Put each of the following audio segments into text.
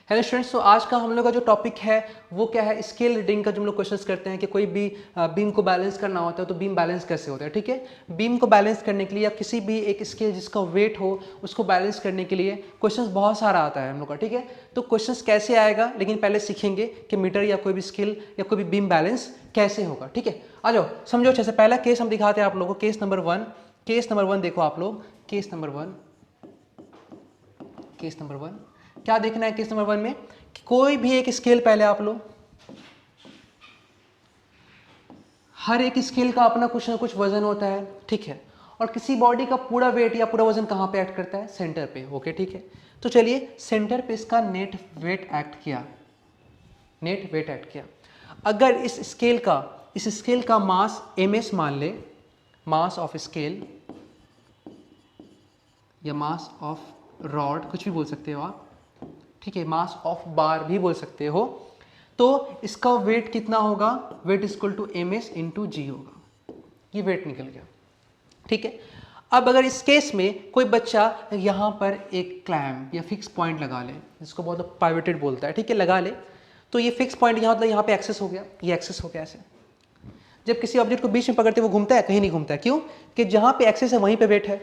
Hello students, तो आज का हम लोग का जो टॉपिक है वो क्या है, स्केल रीडिंग का। जो हम लोग क्वेश्चंस करते हैं कि कोई भी बीम को बैलेंस करना होता है तो बीम बैलेंस कैसे होता है। ठीक है, बीम को बैलेंस करने के लिए या किसी भी एक स्केल जिसका वेट हो उसको बैलेंस करने के लिए क्वेश्चंस बहुत सारा आता है हम लोग का। ठीक है, तो क्वेश्चंस कैसे आएगा, लेकिन पहले सीखेंगे कि मीटर या कोई भी स्केल या कोई भी बीम बैलेंस कैसे होगा। ठीक है, आ जाओ समझो अच्छे से। पहला केस हम दिखाते हैं आप लोगों को, case number one. Case number one देखो आप लोग, case number one, case number one क्या देखना है। केस नंबर वन में कि कोई भी एक स्केल, पहले आप लो, हर एक स्केल का अपना कुछ ना कुछ वजन होता है। ठीक है, और किसी बॉडी का पूरा वेट या पूरा वजन कहां पे एक्ट करता है, सेंटर पे। ओके ठीक है, तो चलिए सेंटर पे इसका नेट वेट एक्ट किया, नेट वेट एक्ट किया। अगर इस स्केल का मास ms मान ले, मास ऑफ स्केल या मास ऑफ रॉड, कुछ भी बोल सकते हो आप। ठीक है, मास ऑफ बार भी बोल सकते हो। तो इसका वेट कितना होगा, weight equal to ms into G होगा। ये वेट निकल गया। ठीक है, अब अगर इस केस में कोई बच्चा यहां पर एक क्लैम्प या फिक्स पॉइंट लगा ले, जिसको बहुत पाइवटेड बोलता है, ठीक है, लगा ले, तो ये फिक्स पॉइंट यहाँ मतलब यहाँ पे एक्सेस हो गया, ये एक्सेस हो गया ऐसे। जब किसी ऑब्जेक्ट को बीच में पकड़ते वो घूमता है, कहीं नहीं घूमता है। क्यों? कि जहां पे एक्सेस है वहीं पे वेट है।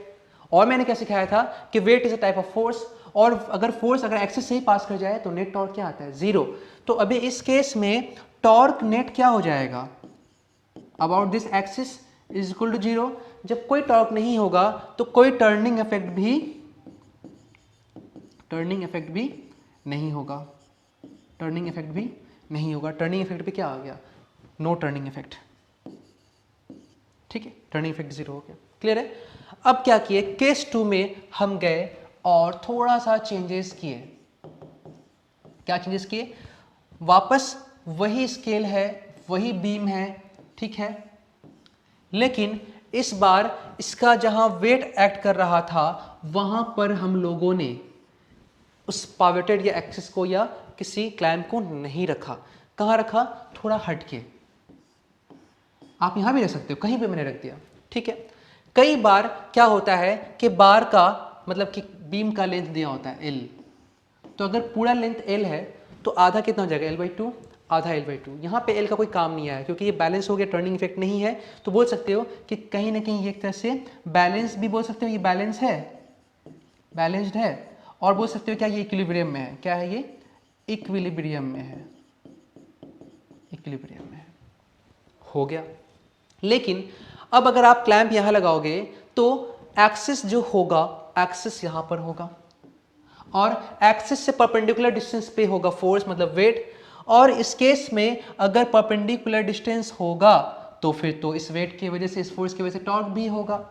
और मैंने क्या सिखाया था कि weight is a type of force, और अगर फोर्स अगर एक्सेस से ही पास कर जाए तो नेट टॉर्क क्या आता है, जीरो। तो अभी इस केस में टॉर्क नेट क्या हो जाएगा, about this axis is equal to zero. जब कोई टॉर्क नहीं होगा तो कोई टर्निंग इफेक्ट भी नहीं होगा, टर्निंग इफेक्ट भी नहीं होगा। टर्निंग इफेक्ट पे क्या आ गया, नो टर्निंग इफेक्ट। ठीक है, टर्निंग इफेक्ट जीरो हो गया। क्लियर है? अब क्या किए, केस टू में हम गए और थोड़ा सा चेंजेस किए। क्या चेंजेस किए, वापस वही स्केल है, वही बीम है, ठीक है, लेकिन इस बार इसका जहां वेट एक्ट कर रहा था वहां पर हम लोगों ने उस पावेटेड या एक्सिस को या किसी क्लैम्प को नहीं रखा। कहां रखा, थोड़ा हटके। आप यहां भी रख सकते हो, कहीं पे मैंने रख दिया। ठीक है, कई बार क्या होता है कि बार का मतलब कि बीम का लेंथ दिया होता है L, तो अगर पूरा लेंथ L है तो आधा कितना हो जाएगा, L/2, आधा L/2। यहाँ पे L का कोई काम नहीं आया क्योंकि ये बैलेंस हो गया, टर्निंग इफेक्ट नहीं है। तो बोल सकते हो कि कहीं ना कहीं एक तरह से बैलेंस भी बोल सकते हो, ये बैलेंस है, बैलेंस्ड है। और बोल सकते हो क्या, ये इक्विलिब्रियम में है। क्या है ये, इक्विलिब्रियम में है, इक्विलिब्रियम में है। हो गया। लेकिन अब अगर आप क्लैंप यहां लगाओगे तो एक्सिस जो होगा, एक्सिस यहां पर होगा और एक्सिस से परपेंडिकुलर डिस्टेंस पे होगा फोर्स, मतलब वेट। और इस केस में अगर परपेंडिकुलर डिस्टेंस होगा तो फिर तो इस वेट की वजह से, इस फोर्स की वजह से टॉर्क भी होगा।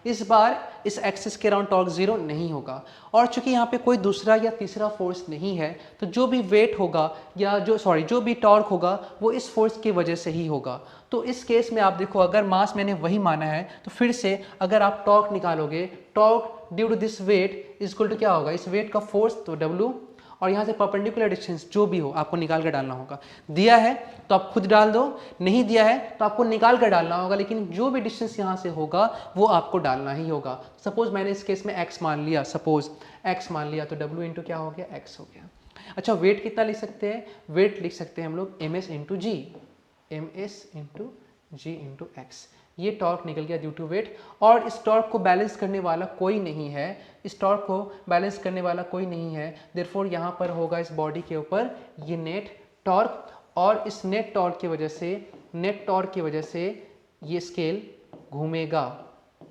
इस बार इस एक्सिस के अराउंड टॉर्क जीरो नहीं होगा। और चूंकि यहाँ पे कोई दूसरा या तीसरा फोर्स नहीं है तो जो भी वेट होगा या जो भी टॉर्क होगा वो इस फोर्स की वजह से ही होगा। तो इस केस में आप देखो, अगर मास मैंने वही माना है तो फिर से अगर आप टॉर्क निकालोगे, torque due to this weight is equal to क्या होगा, इस वेट का फोर्स तो W, और यहाँ से परपेंडिकुलर डिस्टेंस जो भी हो आपको निकाल कर डालना होगा। दिया है तो आप खुद डाल दो, नहीं दिया है तो आपको निकाल कर डालना होगा, लेकिन जो भी डिस्टेंस यहाँ से होगा वो आपको डालना ही होगा। सपोज मैंने इस केस में x मान लिया, सपोज x मान लिया, तो W इंटू क्या हो गया, x हो गया। अच्छा, वेट कितना लिख सकते हैं, वेट लिख सकते हैं हम लोग ms इंटू जी, ms into G into x. ये टॉर्क निकल गया ड्यू टू वेट। और इस टॉर्क को बैलेंस करने वाला कोई नहीं है, इस टॉर्क को बैलेंस करने वाला कोई नहीं है। देयरफॉर यहाँ पर होगा इस बॉडी के ऊपर ये नेट टॉर्क, और इस नेट टॉर्क की वजह से, नेट टॉर्क की वजह से ये स्केल घूमेगा,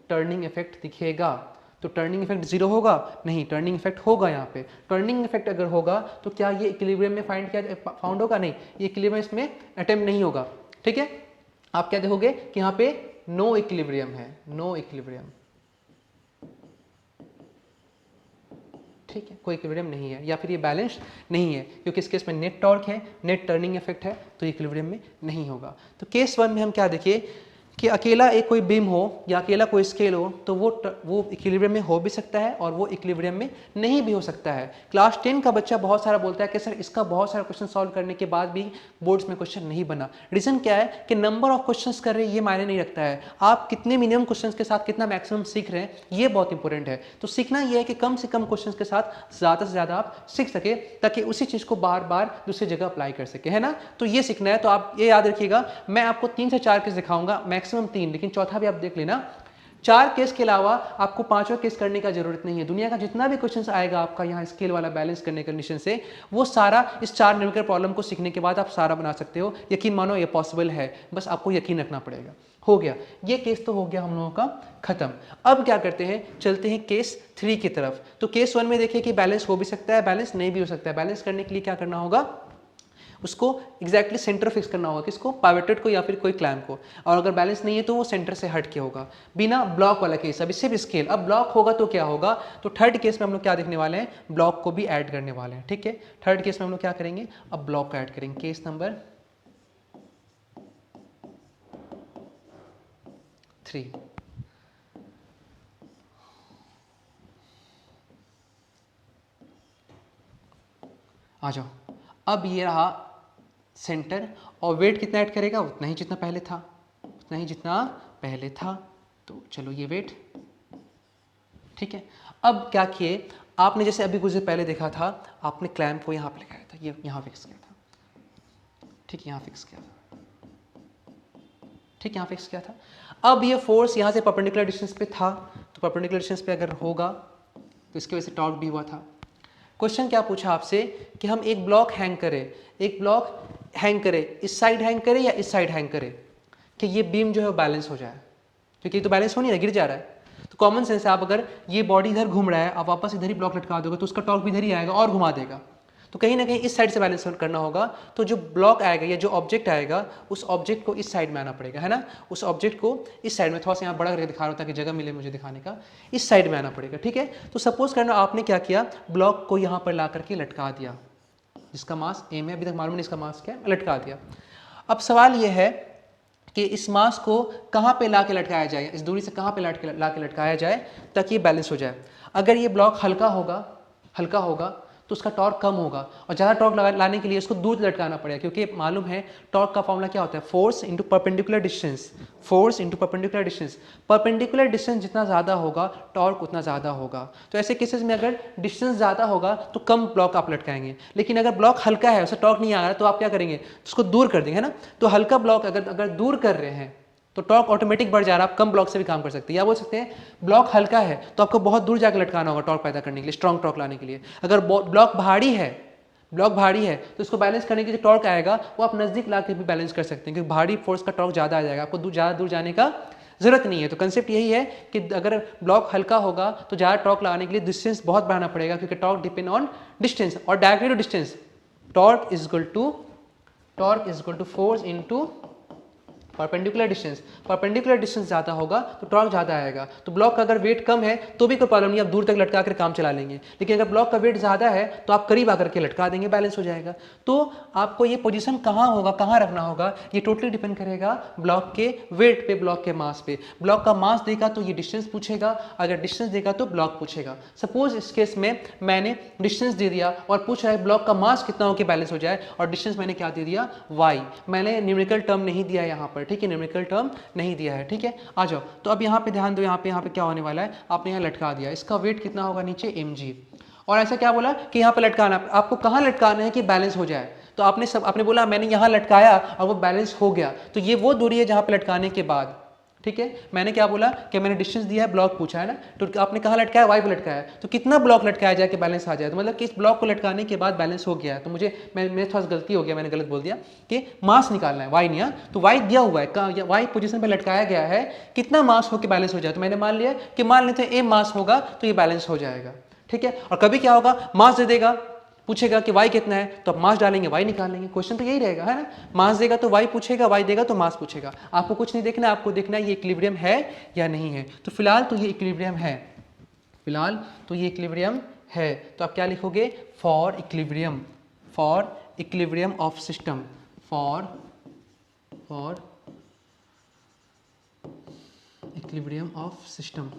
टर्निंग इफेक्ट दिखेगा। तो टर्निंग इफेक्ट जीरो होगा, नहीं, टर्निंग इफेक्ट होगा। यहाँ पे टर्निंग इफेक्ट अगर होगा तो क्या ये इक्विलिब्रियम में फाउंड होगा, नहीं, ये इक्विलिब्रियम इसमें अटेम्प्ट नहीं होगा। ठीक है, आप क्या देखोगे कि यहाँ पे नो इक्विलिब्रियम है, नो इक्विलिब्रियम। ठीक है, कोई इक्विलिब्रियम नहीं है, या फिर ये बैलेंस्ड नहीं है क्योंकि इस केस में नेट टॉर्क है, नेट टर्निंग इफेक्ट है, तो इक्विलिब्रियम में नहीं होगा। तो केस वन में हम क्या देखिए कि अकेला एक कोई बीम हो या अकेला कोई स्केल हो तो वो इक्विलिब्रियम में हो भी सकता है और वो इक्विलिब्रियम में नहीं भी हो सकता है। क्लास 10 का बच्चा बहुत सारा बोलता है कि सर इसका बहुत सारा क्वेश्चन सॉल्व करने के बाद भी बोर्ड्स में क्वेश्चन नहीं बना। रीजन क्या है कि नंबर ऑफ क्वेश्चंस कर रहे हैं ये मायने नहीं रखता है, आप कितने मिनिमम क्वेश्चंस के साथ कितना मैक्सिमम सीख रहे हैं ये बहुत इंपॉर्टेंट है। तो सीखना ये है कि कम से कम क्वेश्चंस के साथ ज़्यादा से ज़्यादा आप सीख सके ताकि उसी चीज़ को बार बार दूसरी जगह अप्लाई कर सके, है ना। तो ये सीखना है। तो आप ये याद रखिएगा, मैं आपको 3 से 4 केस दिखाऊंगा, मैक्सिमम 3, लेकिन चौथा भी आप देख लेना। 4 केस के अलावा आपको 5वां केस करने का जरूरत नहीं है। दुनिया का जितना भी क्वेश्चन आएगा आपका यहाँ स्केल वाला बैलेंस करने कंडीशन से, वो सारा इस 4 न्यूमेरिकल प्रॉब्लम को सीखने के बाद आप सारा बना सकते हो। यकीन मानो ये पॉसिबल है, बस आपको यकीन रखना पड़ेगा। हो गया ये केस, तो हो गया हम लोगों का खत्म। अब क्या करते हैं, चलते हैं केस 3 की तरफ। तो केस 1 में देखिए कि बैलेंस हो भी सकता है, बैलेंस नहीं भी हो सकता है। बैलेंस करने के लिए क्या करना होगा, उसको एग्जैक्टली सेंटर फिक्स करना होगा, किसको, पाइवोटेड को या फिर कोई क्लैम्प को। और अगर बैलेंस नहीं है तो वो सेंटर से हट के होगा, बिना ब्लॉक वाला केस। अब इससे भी स्केल, अब ब्लॉक होगा तो क्या होगा, तो थर्ड केस में हम लोग क्या देखने वाले हैं, ब्लॉक को भी ऐड करने वाले हैं। ठीक है, थर्ड केस में हम लोग क्या करेंगे, अब ब्लॉक को ऐड करेंगे। Case number 3। आ जाओ, अब ये रहा सेंटर और वेट कितना ऐड करेगा, उतना ही जितना पहले था, उतना ही जितना पहले था। तो चलो ये वेट, ठीक है। अब क्या किए आपने, जैसे अभी कुछ देर पहले देखा था, आपने क्लैंप को यहाँ पे लगाया था, ये यहाँ फिक्स किया था, ठीक, यहाँ फिक्स किया था, ठीक, यहाँ फिक्स किया था। अब ये फोर्स यहाँ से परपेंडिकुलर डिस्टेंस पे था, तो परपेंडिकुलर डिस्टेंस पे अगर होगा तो इसकी वजह से टॉर्क भी हुआ था। क्वेश्चन क्या पूछा आपसे कि हम एक ब्लॉक हैंग करें, एक ब्लॉक हैंग करें, इस साइड हैंग करें या इस साइड हैंग करें कि ये बीम जो है बैलेंस हो जाए, क्योंकि तो बैलेंस हो नहीं रहा, गिर जा रहा है। तो कॉमन सेंस है, आप अगर ये बॉडी इधर घूम रहा है, आप वापस इधर ही ब्लॉक लटका दोगे तो उसका टॉर्क भी इधर ही आएगा और घुमा देगा। तो कहीं ना कहीं इस साइड से बैलेंस करना होगा। तो जो ब्लॉक आएगा या जो ऑब्जेक्ट आएगा, उस ऑब्जेक्ट को इस साइड में आना पड़ेगा, है ना। उस ऑब्जेक्ट को इस साइड में, थोड़ा सा यहाँ बड़ा करके दिखा रहा हूँ ताकि जगह मिले मुझे दिखाने का, इस साइड में आना पड़ेगा, ठीक है। तो सपोज करना आपने क्या किया, ब्लॉक को यहाँ पर ला करके लटका दिया, जिसका मास एम है, अभी तक मालूम नहीं इसका मास क्या है, लटका दिया। अब सवाल यह है कि इस मास को कहाँ पे ला के लटकाया जाए, इस दूरी से कहाँ पे ला के लटकाया जाए ताकि ये बैलेंस हो जाए। अगर ये ब्लॉक हल्का होगा तो उसका टॉर्क कम होगा, और ज़्यादा टॉर्क लाने के लिए इसको दूर लटकाना पड़ेगा, क्योंकि मालूम है टॉर्क का फॉर्मूला क्या होता है, force into perpendicular distance, force into perpendicular distance. Perpendicular distance जितना ज़्यादा होगा टॉर्क उतना ज़्यादा होगा। तो ऐसे केसेस में अगर डिस्टेंस ज़्यादा होगा तो कम ब्लॉक आप लटकाएंगे, लेकिन अगर ब्लॉक हल्का है, उसे टॉर्क नहीं आ रहा है, तो आप क्या करेंगे, उसको दूर कर देंगे, है ना। तो हल्का ब्लॉक अगर दूर कर रहे हैं तो टॉर्क ऑटोमेटिक बढ़ जा रहा है, आप कम ब्लॉक से भी काम कर सकते हैं। या बोल सकते हैं ब्लॉक हल्का है तो आपको बहुत दूर जाकर लटकाना होगा टॉर्क पैदा करने के लिए, स्ट्रॉन्ग टॉर्क लाने के लिए। अगर ब्लॉक भारी है तो इसको बैलेंस करने के जो टॉर्क आएगा वो आप नजदीक ला के भी बैलेंस कर सकते हैं, क्योंकि भारी फोर्स का टॉर्क ज़्यादा आ जाएगा, आपको ज़्यादा दूर जाने का जरूरत नहीं है। तो कंसेप्ट यही है कि अगर ब्लॉक हल्का होगा तो ज़्यादा टॉर्क लगाने के लिए डिस्टेंस बहुत बढ़ाना पड़ेगा, क्योंकि टॉर्क डिपेंड ऑन डिस्टेंस, और directly to distance torque is equal to force into perpendicular distance ज़्यादा होगा तो टॉर्क ज़्यादा आएगा। तो ब्लॉक का अगर वेट कम है तो भी कोई प्रॉब्लम नहीं, आप दूर तक लटका कर काम चला लेंगे, लेकिन अगर ब्लॉक का वेट ज़्यादा है तो आप करीब आकर के लटका देंगे, बैलेंस हो जाएगा। तो आपको ये पोजीशन कहाँ होगा, कहाँ रखना होगा, ये टोटली डिपेंड करेगा ब्लॉक के वेट पे, ब्लॉक के मास पे। ब्लॉक का मास देगा तो ये डिस्टेंस पूछेगा, अगर डिस्टेंस देगा तो ब्लॉक पूछेगा। सपोज इस केस में मैंने डिस्टेंस दे दिया और पूछ रहा है ब्लॉक का मास कितना हो कि बैलेंस हो जाए, और डिस्टेंस मैंने क्या दे दिया, y। मैंने न्यूमेरिकल टर्म नहीं दिया यहाँ पर, ठीक है, न्यूमेरिकल टर्म नहीं दिया है, ठीक है। आ जाओ, तो अब यहाँ पे ध्यान दो, यहाँ पे क्या होने वाला है, आपने यहाँ लटका दिया, इसका वेट कितना होगा नीचे mg, और ऐसा क्या बोला कि यहाँ पे लटकाना, आपको कहाँ लटकाना है कि बैलेंस हो जाए। तो आपने बोला मैंने यहाँ लटकाया और वो बैलेंस हो गया, तो ये वो दूरी है जहाँ पे लटकाने के बाद, ठीक है। मैंने क्या बोला कि मैंने डिस्टेंस दिया है, ब्लॉक पूछा है ना, तो आपने कहाँ लटकाया, वाई पे लटकाया, तो कितना ब्लॉक लटकाया जाए कि बैलेंस आ जाए। तो मतलब कि इस ब्लॉक को लटकाने के बाद बैलेंस हो गया है। तो मेरे थोड़ा गलती हो गया, मैंने गलत बोल दिया कि मास निकालना है, वाई नहीं है, तो वाई दिया हुआ है, वाई पोजीशन पे लटकाया गया है, कितना मास हो कि बैलेंस हो जाए। तो मैंने मान लिया कि मान लेते हैं ए मास होगा तो ये बैलेंस हो जाएगा, ठीक है। और कभी क्या होगा, मास दे देगा, पूछेगा कि y कितना है तो आप मास डालेंगे, y निकाल लेंगे, क्वेश्चन तो यही रहेगा, है ना। मास देगा तो y पूछेगा, y देगा तो मास पूछेगा। आपको कुछ नहीं देखना, आपको देखना है ये इक्विलिब्रियम है या नहीं है। तो फिलहाल तो ये इक्विलिब्रियम है, तो आप क्या लिखोगे, for equilibrium of system, for equilibrium of system,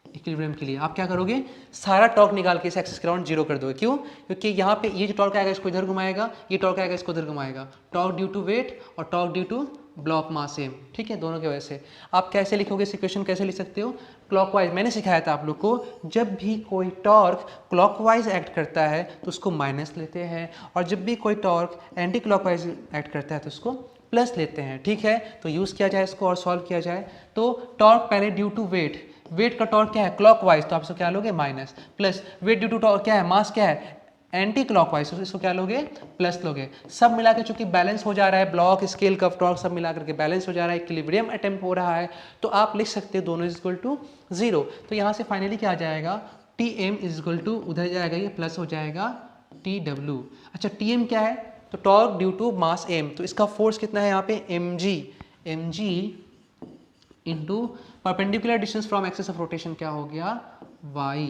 equilibrium के लिए आप क्या करोगे, सारा टॉर्क निकाल के इस एक्सिस के अराउंड जीरो कर दोगे। क्यों? क्योंकि यहाँ पे ये जो टॉर्क आएगा इसको इधर घुमाएगा, ये टॉर्क आएगा इसको इधर घुमाएगा, टॉर्क ड्यू टू वेट और torque due to block mass same, ठीक है, दोनों की वजह से। आप कैसे लिखोगे इस इक्वेशन, कैसे लिख सकते हो, क्लॉकवाइज। मैंने सिखाया था आप लोग को, जब भी कोई टॉर्क क्लॉकवाइज एक्ट करता है तो उसको माइनस लेते हैं, और जब भी कोई टॉर्क एंटी क्लॉकवाइज एक्ट करता है तो उसको प्लस लेते हैं, ठीक है। तो यूज़ किया जाए इसको और सॉल्व किया जाए। तो टॉर्क पहले ड्यू टू वेट, वेट का टॉर्क क्या है, क्लॉकवाइज, तो आप इसको क्या लोगे, minus, plus weight due to torque क्या है, मास क्या है, एंटी क्लॉकवाइज, तो इसको क्या लोगे, प्लस लोगे। सब मिला के चूंकि बैलेंस हो जा रहा है, ब्लॉक स्केल कव टॉर्क सब मिला करके बैलेंस हो जा रहा है, इक्विलिब्रियम अटेम्प्ट हो रहा है, तो आप लिख सकते हो दोनों इज इक्वल टू जीरो। तो यहाँ से फाइनली क्या आ जाएगा, T M is equal to, उधर जाएगा ये प्लस हो जाएगा टी डब्ल्यू। अच्छा टी एम क्या है, तो torque due to mass M, तो इसका फोर्स कितना है यहाँ पे, M G, M G into perpendicular distance from axis of rotation क्या हो गया, y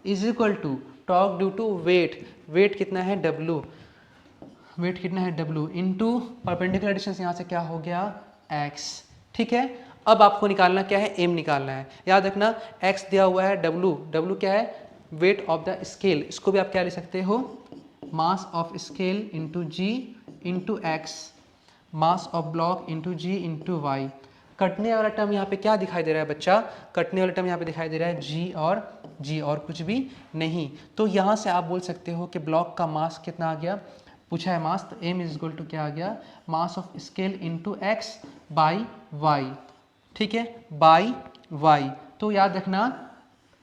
is equal to torque due to weight, weight कितना है w, वेट कितना है w इंटू परपेंडिकुलर डिस्टेंस यहाँ से क्या हो गया x, ठीक है। अब आपको निकालना क्या है, m निकालना है। याद रखना x दिया हुआ है, w क्या है, वेट ऑफ द स्केल, इसको भी आप क्या ले सकते हो, mass of scale into G into X, mass of block into G into Y. कटने वाला टर्म यहाँ पे क्या दिखाई दे रहा है बच्चा, कटने वाला टर्म यहाँ पे दिखाई दे रहा है जी और कुछ भी नहीं। तो यहाँ से आप बोल सकते हो कि ब्लॉक का मास कितना आ गया, पूछा है मास, तो m इज इक्वल टू क्या आ गया, mass of scale into X by Y, ठीक है, बाई वाई। तो याद रखना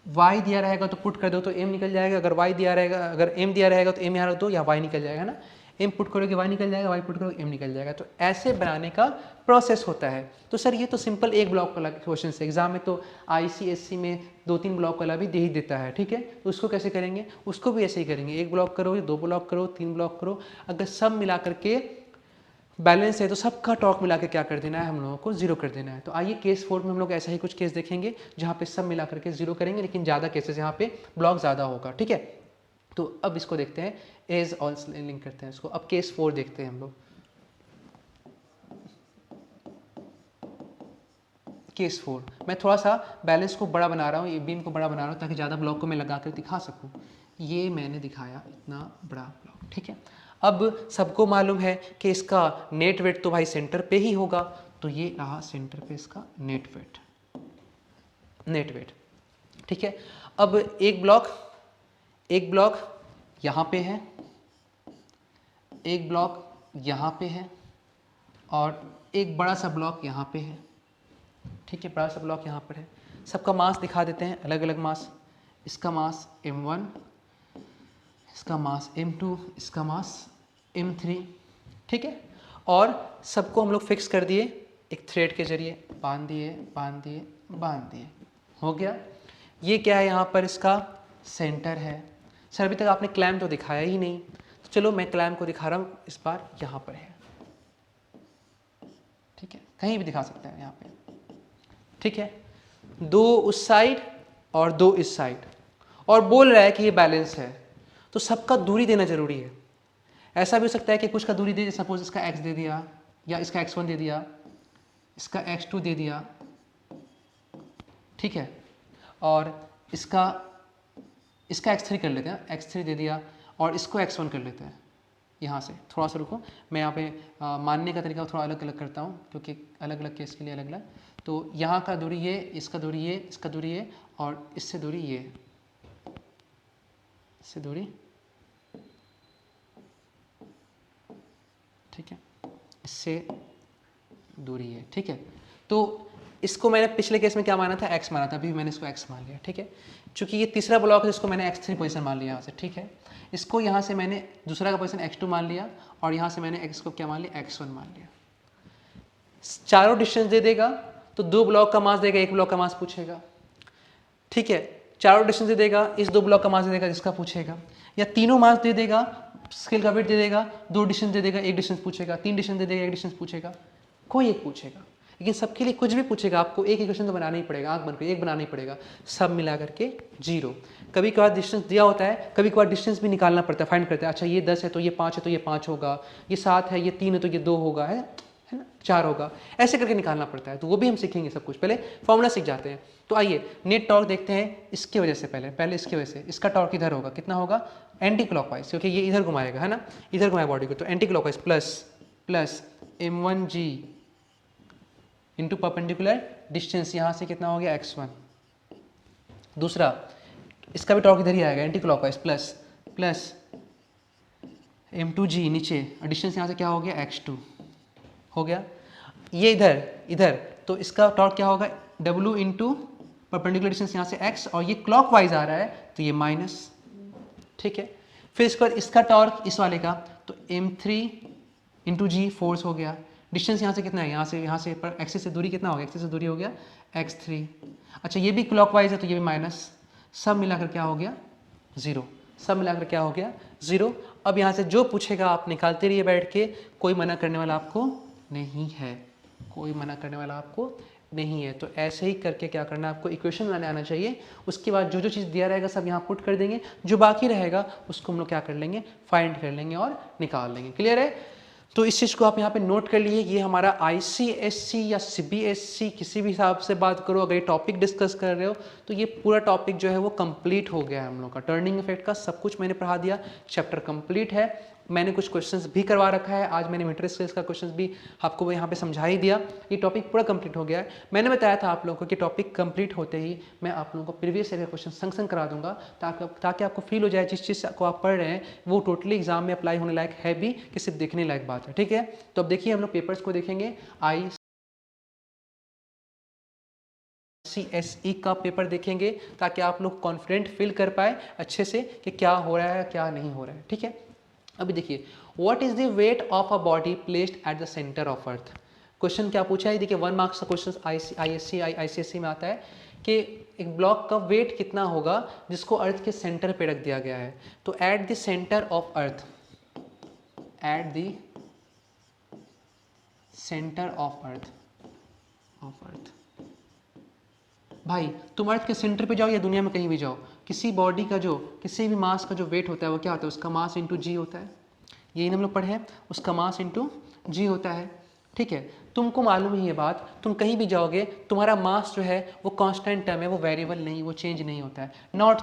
y दिया रहेगा तो पुट कर दो तो m निकल जाएगा, अगर y दिया रहेगा, अगर m दिया रहेगा तो m यहाँ रख दो या y निकल जाएगा ना, m पुट करोगे y निकल जाएगा, y पुट करोगे m निकल जाएगा। तो ऐसे बनाने का प्रोसेस होता है। तो सर ये तो सिंपल एक ब्लॉक वाला क्वेश्चन है, एग्जाम में तो ICSE में 2-3 ब्लॉक वाला भी दे ही देता है, ठीक है। तो उसको कैसे करेंगे, उसको भी ऐसे ही करेंगे, एक ब्लॉक करो, 2 ब्लॉक करो, 3 ब्लॉक करो, अगर सब मिला करके बैलेंस है तो सबका टॉर्क मिला के क्या कर देना है, हम लोगों को जीरो कर देना है। तो आइए केस 4 में हम लोग ऐसा ही कुछ केस देखेंगे जहाँ पे सब मिला करके जीरो करेंगे, लेकिन ज़्यादा केसेस यहाँ पे ब्लॉक ज़्यादा होगा, ठीक है। तो अब इसको देखते हैं, एज ऑल लिंक करते हैं इसको। अब केस 4 देखते हैं हम लोग। केस 4 मैं थोड़ा सा बैलेंस को बड़ा बना रहा हूँ, ये बीम को बड़ा बना रहा हूँ ताकि ज़्यादा ब्लॉक को मैं लगा कर दिखा सकूँ। ये मैंने दिखाया इतना बड़ा ब्लॉक, ठीक है। अब सबको मालूम है कि इसका नेट वेट तो भाई सेंटर पे ही होगा, तो ये रहा सेंटर पे इसका नेट वेट, ठीक है। अब एक ब्लॉक यहाँ पे है, एक ब्लॉक यहाँ पे है, और एक बड़ा सा ब्लॉक यहाँ पे है, ठीक है, बड़ा सा ब्लॉक यहाँ पर है। सबका मास दिखा देते हैं, अलग अलग मास, इसका मास m1, इसका मास m2, इसका मास m3, ठीक है। और सबको हम लोग फिक्स कर दिए एक थ्रेड के जरिए, बांध दिए, हो गया। ये क्या है, यहाँ पर इसका सेंटर है। सर अभी तक आपने क्लैम्प तो दिखाया ही नहीं, तो चलो मैं क्लैम्प को दिखा रहा हूँ, इस बार यहाँ पर है, ठीक है, कहीं भी दिखा सकते हैं यहाँ पे, ठीक है। 2 उस साइड और 2 इस साइड, और बोल रहा है कि ये बैलेंस है, तो सबका दूरी देना जरूरी है। ऐसा भी हो सकता है कि कुछ का दूरी दे, सपोज इसका x दे दिया, या इसका x1 दे दिया, इसका x2 दे दिया, ठीक है, और इसका x3 कर लेते हैं, x3 दे दिया, और इसको x1 कर लेते हैं। यहाँ से थोड़ा सा रुको, मैं यहाँ पे मानने का तरीका थोड़ा अलग अलग करता हूँ, क्योंकि अलग अलग केस के लिए अलग अलग। तो यहाँ का दूरी ये, इसका दूरी ये, इसका दूरी ये, और इससे दूरी ये, इससे दूरी, ठीक है, इससे दूरी है, ठीक है। तो इसको मैंने पिछले केस में क्या माना था, x माना था, अभी मैंने इसको x मान लिया, ठीक है। चूंकि ये तीसरा ब्लॉक है, इसको मैंने x3 पोजीशन मान लिया यहाँ से, ठीक है। इसको यहाँ से मैंने दूसरा का पोजीशन x2 मान लिया, और यहाँ से मैंने x को क्या मान लिया, x1 मान लिया। चारों डिस्टेंस दे देगा तो 2 ब्लॉक का मास देगा, 1 ब्लॉक का मास पूछेगा, ठीक है। चारों डिस्टेंस दे देगा, इस 2 ब्लॉक का मास दे देगा जिसका पूछेगा, या तीनों मास दे देगा, स्केल का वेट दे देगा, 2 डिस्टेंस दे देगा, 1 डिस्टेंस पूछेगा, 3 डिस्टेंस दे देगा, 1 डिस्टेंस पूछेगा, कोई एक पूछेगा। लेकिन सबके लिए कुछ भी पूछेगा, आपको एक इक्वेशन तो बनाना ही पड़ेगा, आंख बंद करके एक बनाना ही पड़ेगा, सब मिला करके 0। कभी कभार डिस्टेंस दिया होता है, कभी कभार डिस्टेंस भी निकालना पड़ता है, फाइंड करते हैं, अच्छा ये 10 है तो ये 5 है तो ये 5 होगा, ये 7 है, ये 3 है तो ये 2 होगा, है है ना, 4 होगा, ऐसे करके निकालना पड़ता है। तो वो भी हम सीखेंगे सब कुछ, पहले फॉर्मूला सीख जाते हैं। तो आइए नेट टॉर्क देखते हैं इसकी वजह से, पहले इसकी वजह से। इसका टॉर्क इधर होगा, कितना होगा, एंटी क्लॉकवाइज, क्योंकि ये इधर घुमाएगा, है ना, इधर घुमाएगा बॉडी को, तो anti clockwise plus m1g into perpendicular distance, यहाँ से कितना हो गया x1। दूसरा इसका भी टॉर्क इधर ही आएगा, एंटी क्लॉकवाइज प्लस m2g नीचे, डिस्टेंस यहाँ से क्या हो गया, x2 हो गया। ये इधर तो इसका टॉर्क क्या होगा, w इंटू परपेंडिकुलर डिस्टेंस यहाँ से x, और ये क्लॉकवाइज आ रहा है तो ये माइनस, ठीक है। फिर इसके बाद इसका टॉर्क इस वाले का, तो m3 इंटू जी, फोर्स हो गया। डिस्टेंस यहाँ से कितना है, यहाँ से पर एक्सिस से दूरी कितना हो गया, एक्सिस से दूरी हो गया x3। अच्छा ये भी क्लॉकवाइज है तो ये भी माइनस, सब मिलाकर क्या हो गया, 0, सब मिलाकर क्या हो गया, 0। अब यहाँ से जो पूछेगा आप निकालते रहिए बैठ के, कोई मना करने वाला आपको नहीं है, कोई मना करने वाला आपको नहीं है। तो ऐसे ही करके क्या करना है, आपको इक्वेशन बनाने आना चाहिए। उसके बाद जो जो चीज़ दिया रहेगा सब यहाँ पुट कर देंगे, जो बाकी रहेगा उसको हम लोग क्या कर लेंगे, फाइंड कर लेंगे और निकाल लेंगे। क्लियर है? तो इस चीज़ को आप यहाँ पे नोट कर लिए, ये हमारा ICSE या CBSE किसी भी हिसाब से बात करो, अगर ये टॉपिक डिस्कस कर रहे हो तो ये पूरा टॉपिक जो है वो कंप्लीट हो गया है हम लोग का। टर्निंग इफेक्ट का सब कुछ मैंने पढ़ा दिया, चैप्टर कंप्लीट है। मैंने कुछ क्वेश्चंस भी करवा रखा है, आज मैंने मीटर स्केल्स का क्वेश्चंस भी आपको यहाँ पे समझा ही दिया। ये टॉपिक पूरा कंप्लीट हो गया है। मैंने बताया था आप लोगों को कि टॉपिक कंप्लीट होते ही मैं आप लोगों को प्रीवियस ईयर का क्वेश्चन संग करा दूंगा, ताकि आपको फील हो जाए जिस चीज़ को आप पढ़ रहे हैं वो टोटली एग्जाम में अप्लाई होने लायक है भी कि सिर्फ देखने लायक बात है, ठीक है। तो अब देखिए हम लोग पेपर्स को देखेंगे। ICSE का पेपर देखेंगे ताकि आप लोग कॉन्फिडेंट फील कर पाए अच्छे से कि क्या हो रहा है क्या नहीं हो रहा है, ठीक है। अभी देखिए, what is the weight of a body placed at the centre of earth. Question क्या पूछा है, देखिए 1 मार्क्स का क्वेश्चन ICSE में आता है कि एक ब्लॉक का वेट कितना होगा जिसको अर्थ के सेंटर पे रख दिया गया है। तो eight the centre of earth, eight the centre of earth, भाई तुम अर्थ के सेंटर पे जाओ या दुनिया में कहीं भी जाओ, किसी बॉडी का जो, किसी भी मास का जो वेट होता है वो क्या होता है, उसका मास इंटू जी होता है। यही हम लोग पढ़े हैं, उसका मास इंटू जी होता है, ठीक है। तुमको मालूम ही ये बात, तुम कहीं भी जाओगे तुम्हारा मास जो है वो कांस्टेंट टर्म है, वो वेरिएबल नहीं, वो चेंज नहीं होता है, नॉट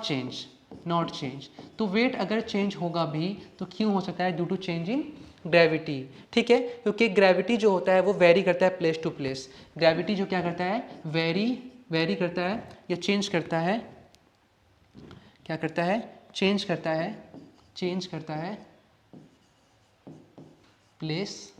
चेंज। तो वेट अगर चेंज होगा भी तो क्यों हो सकता है, due to change in gravity, ठीक है। क्योंकि ग्रेविटी जो होता है वो वेरी करता है प्लेस टू प्लेस। ग्रेविटी जो क्या करता है, वेरी करता है या चेंज करता है, क्या करता है, चेंज करता है प्लेस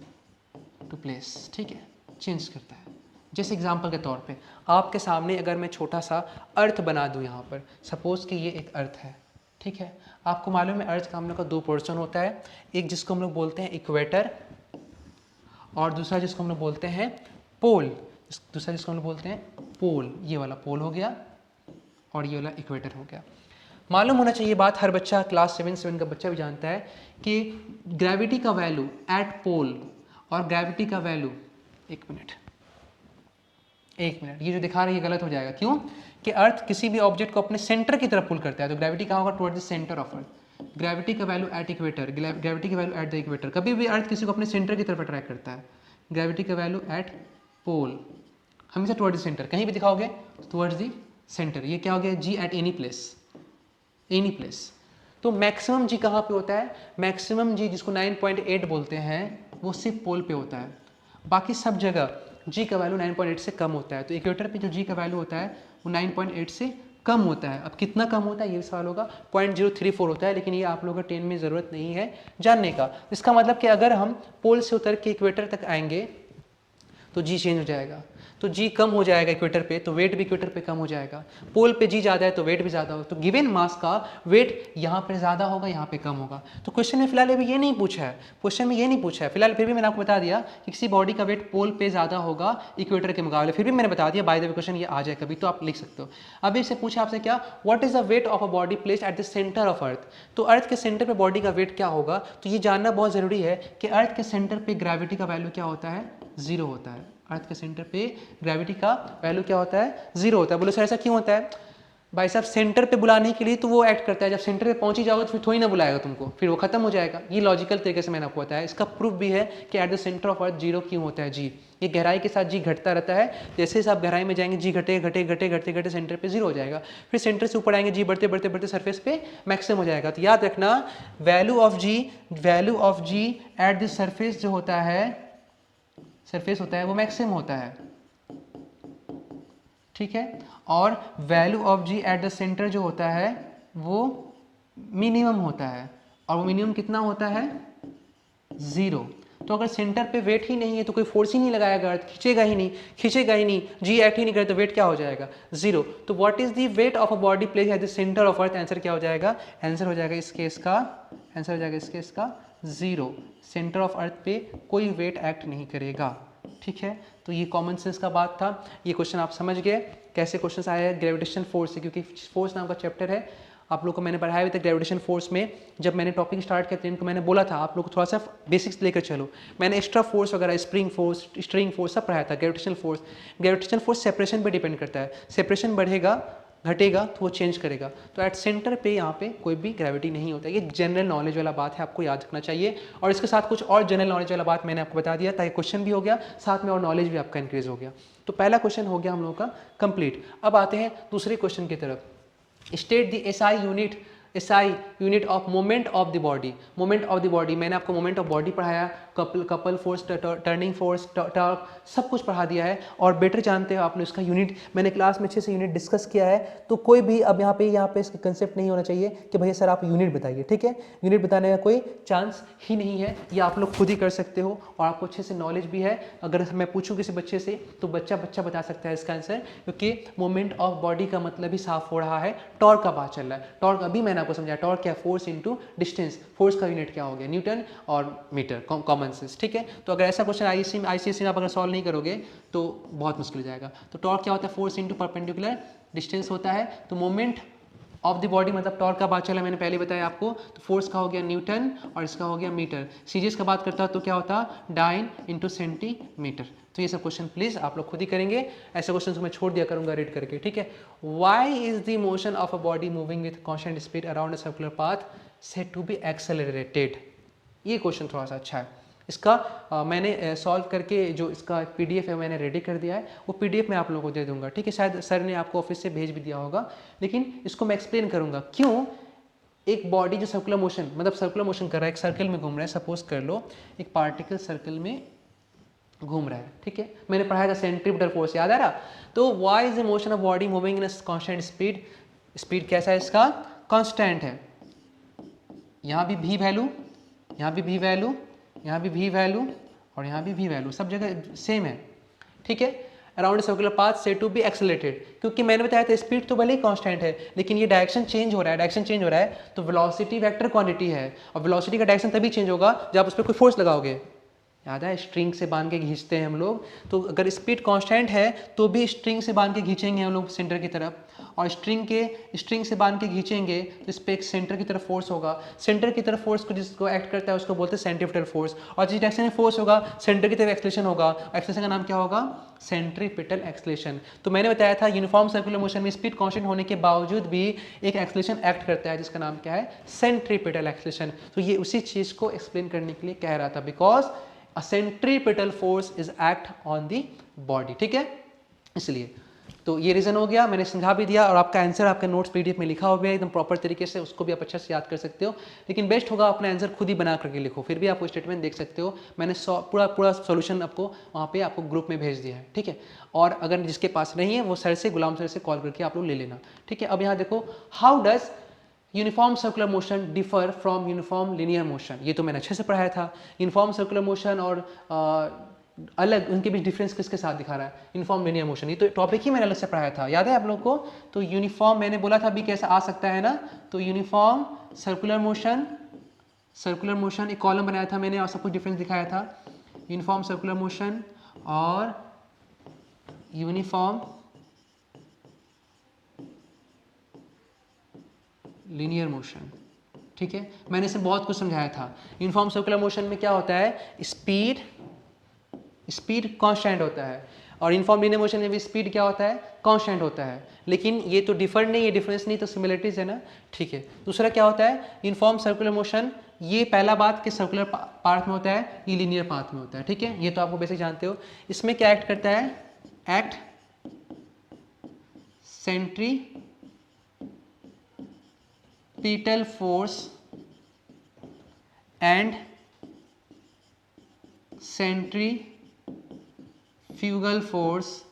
टू प्लेस, ठीक है, चेंज करता है। जैसे एग्जांपल के तौर पे आपके सामने अगर मैं छोटा सा अर्थ बना दूं, यहाँ पर सपोज कि ये एक अर्थ है, ठीक है। आपको मालूम है अर्थ का हम लोग का 2 पोर्शन होता है, एक जिसको हम लोग बोलते हैं इक्वेटर और दूसरा जिसको हम लोग बोलते हैं पोल, पोल। ये वाला पोल हो गया और ये वाला इक्वेटर हो गया। मालूम होना चाहिए बात, हर बच्चा क्लास 7 का बच्चा भी जानता है कि ग्रेविटी का वैल्यू एट पोल और ग्रेविटी का वैल्यू, एक मिनट, ये जो दिखा रही है गलत हो जाएगा। क्यों कि अर्थ किसी भी ऑब्जेक्ट को अपने सेंटर की तरफ पुल करता है, तो ग्रेविटी कहाँ होगा, towards the centre of earth. Gravity का वैल्यू एट इक्वेटर, ग्रेविटी का वैल्यू एट द इक्वेटर। कभी भी अर्थ किसी को अपने सेंटर की तरफ अट्रैक्ट करता है। ग्रेविटी का वैल्यू एट पोल हमेशा टुवर्ड्स द सेंटर, कहीं भी दिखाओगे टुवर्ड्स द सेंटर। ये क्या हो गया, जी एट एनी प्लेस। तो मैक्सिमम जी कहाँ पे होता है, मैक्सिमम जी जिसको 9.8 बोलते हैं वो सिर्फ पोल पे होता है, बाकी सब जगह जी का वैल्यू 9.8 से कम होता है। तो इक्वेटर पे जो जी का वैल्यू होता है वो 9.8 से कम होता है। अब कितना कम होता है ये सवाल होगा, 0.034 होता है, लेकिन ये आप लोगों का 10 में ज़रूरत नहीं है जानने का। इसका मतलब कि अगर हम पोल से उतर के इक्वेटर तक आएंगे तो जी चेंज हो जाएगा, तो जी कम हो जाएगा इक्वेटर पे, तो वेट भी इक्वेटर पे कम हो जाएगा। पोल पे जी ज़्यादा है तो वेट भी ज़्यादा होगा, तो गिवन मास का वेट यहाँ पे ज़्यादा होगा, यहाँ पे कम होगा। तो क्वेश्चन में फिलहाल अभी ये नहीं पूछा है, फिलहाल फिर भी मैंने आपको बता दिया कि किसी बॉडी का वेट पोल पे ज़्यादा होगा इक्वेटर के मुकाबले, फिर भी मैंने बता दिया। बाय द वे क्वेश्चन ये आ जाए कभी तो आप लिख सकते हो। अभी इससे पूछा आपसे क्या, what is the weight of a body placed at the centre of earth. तो अर्थ के सेंटर पे बॉडी का वेट क्या होगा, तो ये जानना बहुत ज़रूरी है कि अर्थ के सेंटर पे ग्रेविटी का वैल्यू क्या होता है, 0 होता है। अर्थ के सेंटर पे ग्रेविटी का वैल्यू क्या होता है, 0 होता है। बोलो सर ऐसा क्यों होता है, भाई साहब सेंटर पे बुलाने के लिए तो वो एक्ट करता है, जब सेंटर पे पहुंच ही जाओगे तो फिर थोड़ी ना बुलाएगा तुमको, फिर वो खत्म हो जाएगा। ये लॉजिकल तरीके से मैंने आपको बताया। इसका प्रूफ भी है कि eight the centre of earth zero क्यों होता है जी। ये गहराई के साथ जी घटता रहता है, जैसे जैसे आप गहराई में जाएंगे जी घटे घटे घटे घटे घटे सेंटर पे जीरो हो जाएगा, फिर सेंटर से ऊपर आएंगे जी बढ़ते बढ़ते बढ़ते सरफेस पे मैक्सिमम हो जाएगा। तो याद रखना value of G at the surface जो होता है, सरफेस होता है वो मैक्सिमम होता है, ठीक है। और value of G at the centre जो होता है वो मिनिमम होता है, और वो मिनिमम कितना होता है, 0। तो अगर सेंटर पे वेट ही नहीं है तो कोई फोर्स ही नहीं लगाएगा, अर्थ खींचेगा ही नहीं, जी एक्ट ही नहीं करे तो वेट क्या हो जाएगा, 0। तो what is the weight of a body place at the centre of earth, answer क्या हो जाएगा, आंसर हो जाएगा इस केस का 0। सेंटर ऑफ अर्थ पे कोई वेट एक्ट नहीं करेगा, ठीक है। तो ये कॉमन सेंस का बात था। ये क्वेश्चन आप समझ गए कैसे क्वेश्चन आए हैं ग्रेविटेशन फोर्स से, क्योंकि फोर्स नाम का चैप्टर है। आप लोग को मैंने पढ़ाया भी था ग्रेविटेशन फोर्स में, जब मैंने टॉपिक स्टार्ट किया तो मैंने बोला था आप लोग को थोड़ा सा बेसिक्स लेकर चलो। मैंने एक्स्ट्रा फोर्स वगैरह, स्प्रिंग फोर्स सब पढ़ाया था। ग्रेविटेशन फोर्स सेपरेशन पे डिपेंड करता है, सेपरेशन बढ़ेगा घटेगा तो वो चेंज करेगा। तो एट सेंटर पे यहाँ पे कोई भी ग्रेविटी नहीं होता। ये जनरल नॉलेज वाला बात है, आपको याद रखना चाहिए। और इसके साथ कुछ और जनरल नॉलेज वाला बात मैंने आपको बता दिया, ताकि क्वेश्चन भी हो गया साथ में और नॉलेज भी आपका इंक्रीज हो गया। तो पहला क्वेश्चन हो गया हम लोगों का कंप्लीट। अब आते हैं दूसरे क्वेश्चन की तरफ। State the SI unit of moment of the body. मैंने आपको मोमेंट ऑफ बॉडी पढ़ाया, couple force, turning force, torque, सब कुछ पढ़ा दिया है और बेटर जानते हो आपने उसका यूनिट। मैंने क्लास में अच्छे से यूनिट डिस्कस किया है, तो कोई भी अब यहाँ पे इसका कंसेप्ट नहीं होना चाहिए कि भैया सर आप यूनिट बताइए, ठीक है। यूनिट बताने का कोई चांस ही नहीं है, ये आप लोग खुद ही कर सकते हो और आपको अच्छे से नॉलेज भी है। अगर मैं पूछूं किसी बच्चे से तो बच्चा बता सकता है इसका आंसर, क्योंकि मोमेंट ऑफ बॉडी का मतलब ही साफ हो रहा है। टॉर्क का बात चल रहा है, टॉर्क अभी मैंने आपको समझाया। टॉर्क क्या, फोर्स इनटू डिस्टेंस, फोर्स का यूनिट क्या हो गया, न्यूटन और मीटर, कॉमन सेंस, ठीक है। तो अगर ऐसा क्वेश्चन ICSE में आप अगर सॉल्व नहीं करोगे तो बहुत मुश्किल हो जाएगा। तो टॉर्क क्या होता है, फोर्स इनटू परपेंडिकुलर डिस्टेंस होता है। तो मोमेंट ऑफ द बॉडी मतलब टॉर्क का बात चला, मैंने पहले बताया आपको। तो फोर्स का हो गया न्यूटन और इसका हो गया मीटर। सीजीएस का बात करता तो क्या होता, डाइन इंटू सेंटीमीटर। तो ये सब क्वेश्चन प्लीज आप लोग खुद ही करेंगे, ऐसे क्वेश्चन तो मैं छोड़ दिया करूंगा रीड करके, ठीक है। Why is the motion of a body moving with constant speed around a circular path said to be accelerated. ये क्वेश्चन थोड़ा सा अच्छा है। इसका मैंने सॉल्व करके जो इसका PDF है मैंने रेडी कर दिया है, वो PDF मैं आप लोगों को दे दूंगा, ठीक है। शायद सर ने आपको ऑफिस से भेज भी दिया होगा, लेकिन इसको मैं एक्सप्लेन करूंगा क्यों एक बॉडी जो सर्कुलर मोशन कर रहा है, एक सर्कल में घूम रहा है, सपोज कर लो एक पार्टिकल सर्कल में घूम रहा है, ठीक है। मैंने पढ़ाया था सेंट्रीपिटल फोर्स, याद आ रहा। तो why is the motion of body moving in a constant speed. Speed कैसा है इसका, कांस्टेंट है। यहाँ भी V वैल्यू, यहाँ भी V वैल्यू, यहाँ भी V वैल्यू और यहाँ भी V वैल्यू, सब जगह सेम है, ठीक है। Around circular path said to be accelerated, क्योंकि मैंने बताया था स्पीड तो भले ही कांस्टेंट है, लेकिन ये डायरेक्शन चेंज हो रहा है, तो वेलोसिटी वेक्टर क्वांटिटी है, और वेलोसिटी का डायरेक्शन तभी चेंज होगा जब उस पर कोई फोर्स लगाओगे। याद है स्ट्रिंग से बांध के खींचते हैं हम लोग, तो अगर स्पीड कांस्टेंट है तो भी स्ट्रिंग से बांध के खींचेंगे हम लोग सेंटर की तरफ, और स्ट्रिंग से बांध के खींचेंगे तो इस पर एक सेंटर की तरफ फोर्स होगा। सेंटर की तरफ फोर्स को जिसको एक्ट करता है उसको बोलते हैं सेंट्रीपिटल फोर्स, और जिस डायरेक्शन में फोर्स होगा सेंटर की तरफ एक्सेलरेशन होगा, एक्सेलरेशन का नाम क्या होगा, सेंट्रीपिटल एक्सेलरेशन। तो मैंने बताया था यूनिफॉर्म सर्कुलर मोशन में स्पीड कांस्टेंट होने के बावजूद भी एक एक्सेलरेशन एक्ट करता है जिसका नाम क्या है, सेंट्रीपिटल एक्सेलरेशन। तो ये उसी चीज को एक्सप्लेन करने के लिए कह रहा था, because a centripetal force is act on the body, ठीक है। इसलिए तो ये रीजन हो गया, मैंने समझा भी दिया, और आपका आंसर आपके नोट्स PDF में लिखा हुआ है एकदम प्रॉपर तरीके से, उसको भी आप अच्छे से याद कर सकते हो। लेकिन बेस्ट होगा अपना आंसर खुद ही बना करके लिखो, फिर भी आपको स्टेटमेंट देख सकते हो। मैंने पूरा सॉल्यूशन आपको वहाँ पे आपको ग्रुप में भेज दिया है, ठीक है। और अगर जिसके पास नहीं है वो सर से, गुलाम सर से कॉल करके आप लोग ले लेना, ठीक है। अब यहाँ देखो, how does uniform circular motion differ from uniform linear motion. ये तो मैंने अच्छे से पढ़ाया था। यूनिफॉर्म सर्कुलर मोशन और अलग उनके बीच डिफरेंस किसके साथ दिखा रहा है, यूनिफॉर्म लिनियर मोशन। ये तो टॉपिक ही मैंने अलग से पढ़ाया था, याद है आप लोगों को। तो यूनिफॉर्म मैंने बोला था अभी कैसा आ सकता है ना, तो यूनिफॉर्म सर्कुलर मोशन एक कॉलम बनाया था मैंने और सब कुछ डिफरेंस दिखाया था। यूनिफॉर्म सर्कुलर मोशन और यूनिफॉर्म लीनियर मोशन, ठीक है। मैंने इसे बहुत कुछ समझाया था। यूनिफॉर्म सर्कुलर मोशन में क्या होता है, स्पीड कांस्टेंट होता है, और यूनिफॉर्म लीनियर मोशन में भी स्पीड क्या होता है, कांस्टेंट होता है। लेकिन ये तो डिफर नहीं, ये डिफरेंस नहीं, तो सिमिलरिटीज है ना, ठीक है। दूसरा क्या होता है, यूनिफॉर्म सर्कुलर मोशन, ये पहला बात कि सर्कुलर पाथ में होता है, ये लीनियर पाथ में होता है, ठीक है, ये तो आपको बेसिक जानते हो। इसमें क्या एक्ट करता है, act centripetal force and centrifugal force,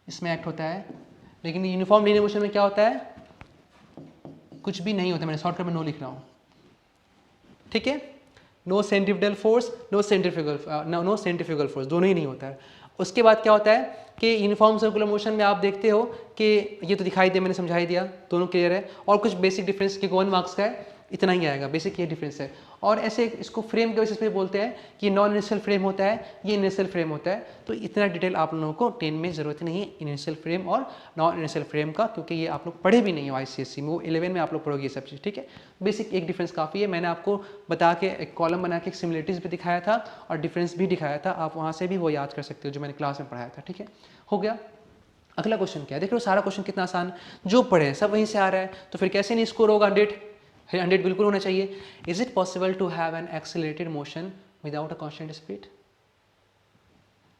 इसमें एक्ट होता है। लेकिन यूनिफॉर्म लीनियर मोशन में क्या होता है, कुछ भी नहीं होता, मैंने शॉर्टकट में नो लिख रहा हूं, ठीक है। No centripetal force, no centrifugal force, दोनों ही नहीं होता है। उसके बाद क्या होता है कि यूनिफॉर्म सर्कुलर मोशन में आप देखते हो कि ये तो दिखाई दे, मैंने समझा ही दिया, दोनों क्लियर है। और कुछ बेसिक डिफरेंस के 1 मार्क्स का है, इतना ही आएगा, बेसिक ये डिफरेंस है। और ऐसे इसको फ्रेम के बेसिस पे बोलते हैं कि नॉन इनिशियल फ्रेम होता है, ये इनिशियल फ्रेम होता है। तो इतना डिटेल आप लोगों को 10 में ज़रूरत नहीं है इनिशियल फ्रेम और नॉन इनिशियल फ्रेम का, क्योंकि ये आप लोग पढ़े भी नहीं है ICSE में, वो 11 में आप लोग पढ़ोगे ये सब चीज़, ठीक है। बेसिक एक डिफरेंस काफ़ी है, मैंने आपको बता के एक कॉलम बना के सिमिलरिटीज़ भी दिखाया था और डिफरेंस भी दिखाया था, आप वहाँ से भी वो याद कर सकते हो जो मैंने क्लास में पढ़ाया था, ठीक है। हो गया। अगला क्वेश्चन क्या है, देख लो सारा क्वेश्चन कितना आसान, जो पढ़े हैं सब वहीं से आ रहा है, तो फिर कैसे नहीं स्कोर होगा 100 बिल्कुल होना चाहिए। Is it possible to have an accelerated motion without a constant speed?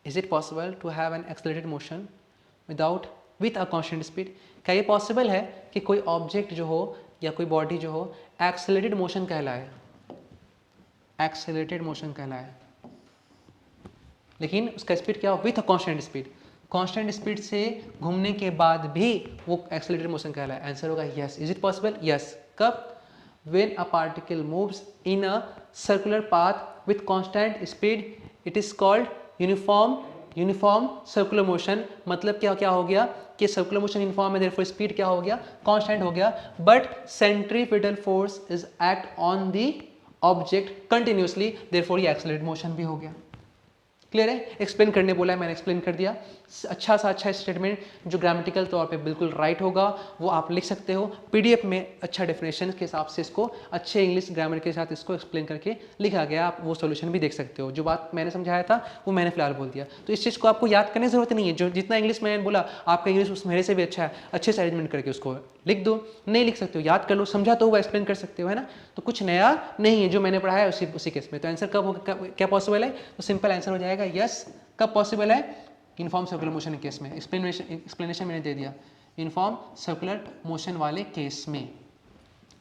Is it possible to have an accelerated motion with a constant speed? क्या ये पॉसिबल है कि कोई ऑब्जेक्ट जो हो या कोई बॉडी जो हो एक्सेलरेटेड मोशन कहलाए, एक्सेलरेटेड मोशन कहलाए, लेकिन उसका स्पीड क्या हो, with a constant speed, constant speed से घूमने के बाद भी वो एक्सेलरेटेड मोशन कहलाए? आंसर होगा yes. Is it possible? Yes. कब? when a particle moves in a circular path with constant speed, it is called uniform circular motion. मतलब क्या क्या हो गया कि सर्कुलर मोशन यूनिफॉर्म है, देयरफॉर स्पीड क्या हो गया, कांस्टेंट हो गया, but centripetal force is act on the object continuously, therefore ये एक्सेलरेटेड मोशन भी हो गया। क्लियर है? एक्सप्लेन करने बोला है, मैंने एक्सप्लेन कर दिया। अच्छा सा अच्छा स्टेटमेंट जो ग्रामेटिकल तौर पे बिल्कुल राइट होगा वो आप लिख सकते हो। पीडीएफ में अच्छा डेफिनेशन के हिसाब से इसको अच्छे इंग्लिश ग्रामर के साथ इसको एक्सप्लेन करके लिखा गया, आप वो सॉल्यूशन भी देख सकते हो। जो बात मैंने समझाया था वो मैंने फिलहाल बोल दिया, तो इस चीज़ को आपको याद करने की जरूरत नहीं है। जो जितना इंग्लिश मैंने बोला, आपका इंग्लिश उस मेरे से भी अच्छा है, अच्छे से अरेंजमेंट करके उसको लिख दो। नहीं लिख सकते हो, याद कर लो, समझा तो हुआ, एक्सप्लेन कर सकते हो, है ना। तो कुछ नया नहीं है, जो मैंने पढ़ाया उसी केस में। तो आंसर कब होगा, क्या पॉसिबल है? तो सिंपल आंसर हो जाएगा यस। कब पॉसिबल है? यूनिफॉर्म सर्कुलर मोशन के केस में। एक्सप्लेनेशन मैंने दे दिया, यूनिफॉर्म सर्कुलर मोशन वाले केस में।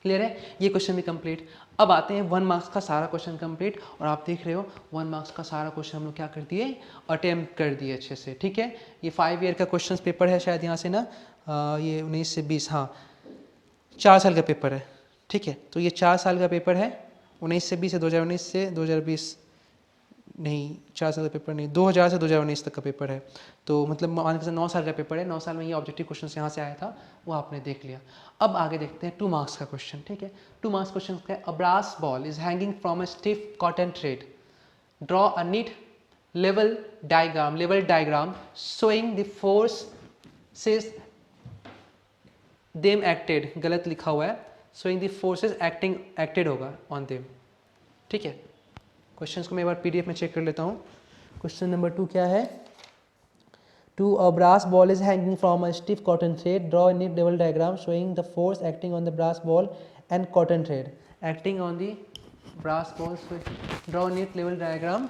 क्लियर है? ये क्वेश्चन भी कंप्लीट। अब आते हैं 1 मार्क्स का सारा क्वेश्चन कंप्लीट, और आप देख रहे हो 1 मार्क्स का सारा क्वेश्चन हम लोग क्या कर दिए, अटेम्प्ट कर दिए अच्छे से, ठीक है। ये 5 ईयर का क्वेश्चन पेपर है शायद, यहाँ से ना ये 19 से 20, हाँ 4 साल का पेपर है, ठीक है। तो ये 4 साल का पेपर है, 19 से 20 है, 2019 से 2020 नहीं, 4 साल का पेपर नहीं, 2000 से 2019 तक का पेपर है। तो मतलब मान के 9 साल का पेपर है, 9 साल में ये ऑब्जेक्टिव क्वेश्चन यहाँ से आया था, वो आपने देख लिया। अब आगे देखते हैं 2 मार्क्स का क्वेश्चन, ठीक है। 2 मार्क्स क्वेश्चन का है, a brass ball is hanging from a stiff cotton thread, draw a neat level diagram showing the forces them acted, गलत लिखा हुआ है, शोइंग द फोर्सेस एक्टेड होगा ऑन देम, ठीक है। क्वेश्चंस को मैं एक बार पीडीएफ में चेक कर लेता हूँ। क्वेश्चन नंबर 2 क्या है, two a brass ball is hanging from a stiff cotton thread, draw a neat level diagram showing the force acting on the brass ball and cotton thread, acting on the brass ball, draw neat level diagram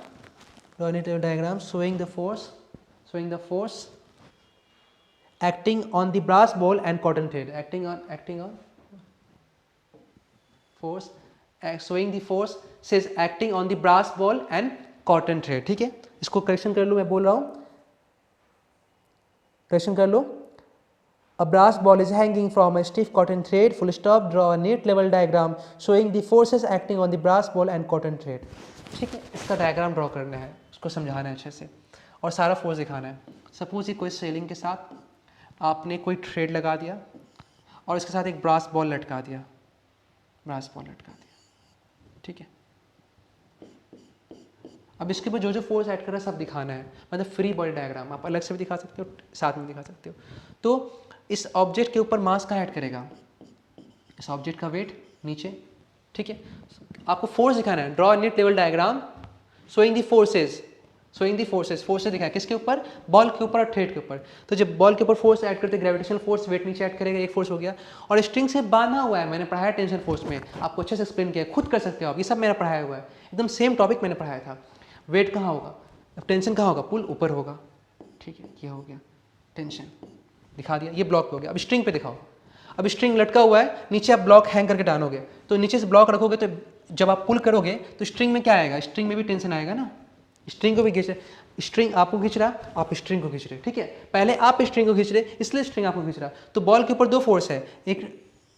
showing the force acting on the brass ball and cotton thread, acting on force, showing the force says acting on the brass ball and cotton thread, ठीक है। इसको correction कर लो, मैं बोल रहा हूँ, correction कर लो। A brass ball is hanging from a stiff cotton thread, full stop, draw a neat level diagram showing the forces acting on the brass ball and cotton thread, ठीक है। इसका डायग्राम ड्रॉ करना है, उसको समझाना है अच्छे से और सारा फोर्स दिखाना है। सपोज ये कोई सेलिंग के साथ आपने कोई थ्रेड लगा दिया और इसके साथ एक ब्रास बॉल लटका दिया, ठीक है। अब इसके ऊपर जो जो फोर्स ऐड कर रहा है सब दिखाना है, मतलब फ्री बॉडी डायग्राम, आप अलग से भी दिखा सकते हो, साथ में दिखा सकते हो। तो इस ऑब्जेक्ट के ऊपर मास कहाँ ऐड करेगा, इस ऑब्जेक्ट का वेट नीचे, ठीक है। आपको फोर्स दिखाना है, draw neat level diagram showing the forces, showing the forces, forces दिखाया किसके ऊपर, बॉल के ऊपर और थ्रेड के ऊपर। तो जब बॉल के ऊपर फोर्स ऐड करते ग्रेविटेशनल फोर्स, वेट नीचे ऐड करेगा, एक फोर्स हो गया। और स्ट्रिंग से बांधा हुआ है, मैंने पढ़ाया टेंशन फोर्स में, आपको अच्छे से एक्सप्लेन किया, खुद कर सकते हो आप, ये सब मैंने पढ़ाया हुआ है, एकदम सेम टॉपिक मैंने पढ़ाया था। वेट कहाँ होगा, टेंशन कहाँ होगा, पुल ऊपर होगा, ठीक है, ये हो गया टेंशन, दिखा दिया, ये ब्लॉक हो गया। अब स्ट्रिंग पे दिखाओ, अब स्ट्रिंग लटका हुआ है, नीचे आप ब्लॉक हैंग करके डालोगे, तो नीचे से ब्लॉक रखोगे तो जब आप पुल करोगे तो स्ट्रिंग में क्या आएगा, स्ट्रिंग में भी टेंशन आएगा ना, स्ट्रिंग को भी खींच रहे, स्ट्रिंग आपको खींच रहा, आप स्ट्रिंग को खींच रहे, ठीक है, पहले आप स्ट्रिंग को खींच रहे इसलिए स्ट्रिंग आपको खींच रहा। तो बॉल के ऊपर दो फोर्स है, एक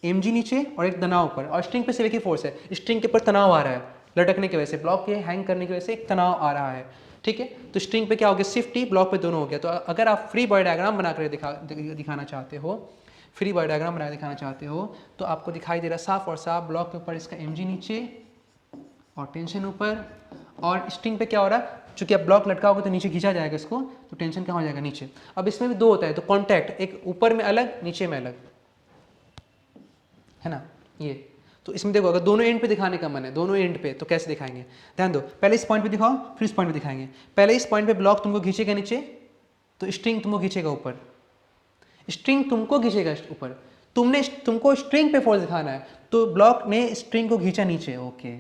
mg नीचे और एक तनाव ऊपर, और स्ट्रिंग पे सिर्फ एक ही फोर्स है, स्ट्रिंग के ऊपर तनाव आ रहा है लटकने की वजह से, ब्लॉक के हैंग करने की वजह से एक तनाव आ रहा है, ठीक है। तो स्ट्रिंग पे क्या हो गया, सिफ्टी, ब्लॉक पे दोनों हो गया। तो अगर आप फ्री बॉडी डायग्राम बनाकर दिखाना चाहते हो, फ्री बॉडी डायग्राम बना दिखाना चाहते हो, तो आपको दिखाई दे रहा साफ और साफ, ब्लॉक के ऊपर इसका mg नीचे और टेंशन ऊपर, और स्ट्रिंग पे क्या हो रहा है, चूंकि आप ब्लॉक लटकाओगे तो नीचे खींचा जाएगा इसको, तो टेंशन कहाँ हो जाएगा, नीचे। अब इसमें भी दो होता है, तो कॉन्टैक्ट, एक ऊपर में अलग, नीचे में अलग, है ना, ये। तो इसमें देखो, अगर दोनों एंड पे दिखाने का मन है, दोनों एंड पे, तो कैसे दिखाएंगे, ध्यान दो, पहले इस पॉइंट पे दिखाओ, फिर इस पॉइंट पे दिखाएंगे। पहले इस पॉइंट पे ब्लॉक तुमको खींचेगा नीचे, तो स्ट्रिंग तुमको खींचेगा ऊपर, स्ट्रिंग तुमको खींचेगा ऊपर, तुमको स्ट्रिंग पे फोर्स दिखाना है, तो ब्लॉक ने स्ट्रिंग को खींचा नीचे, ओके,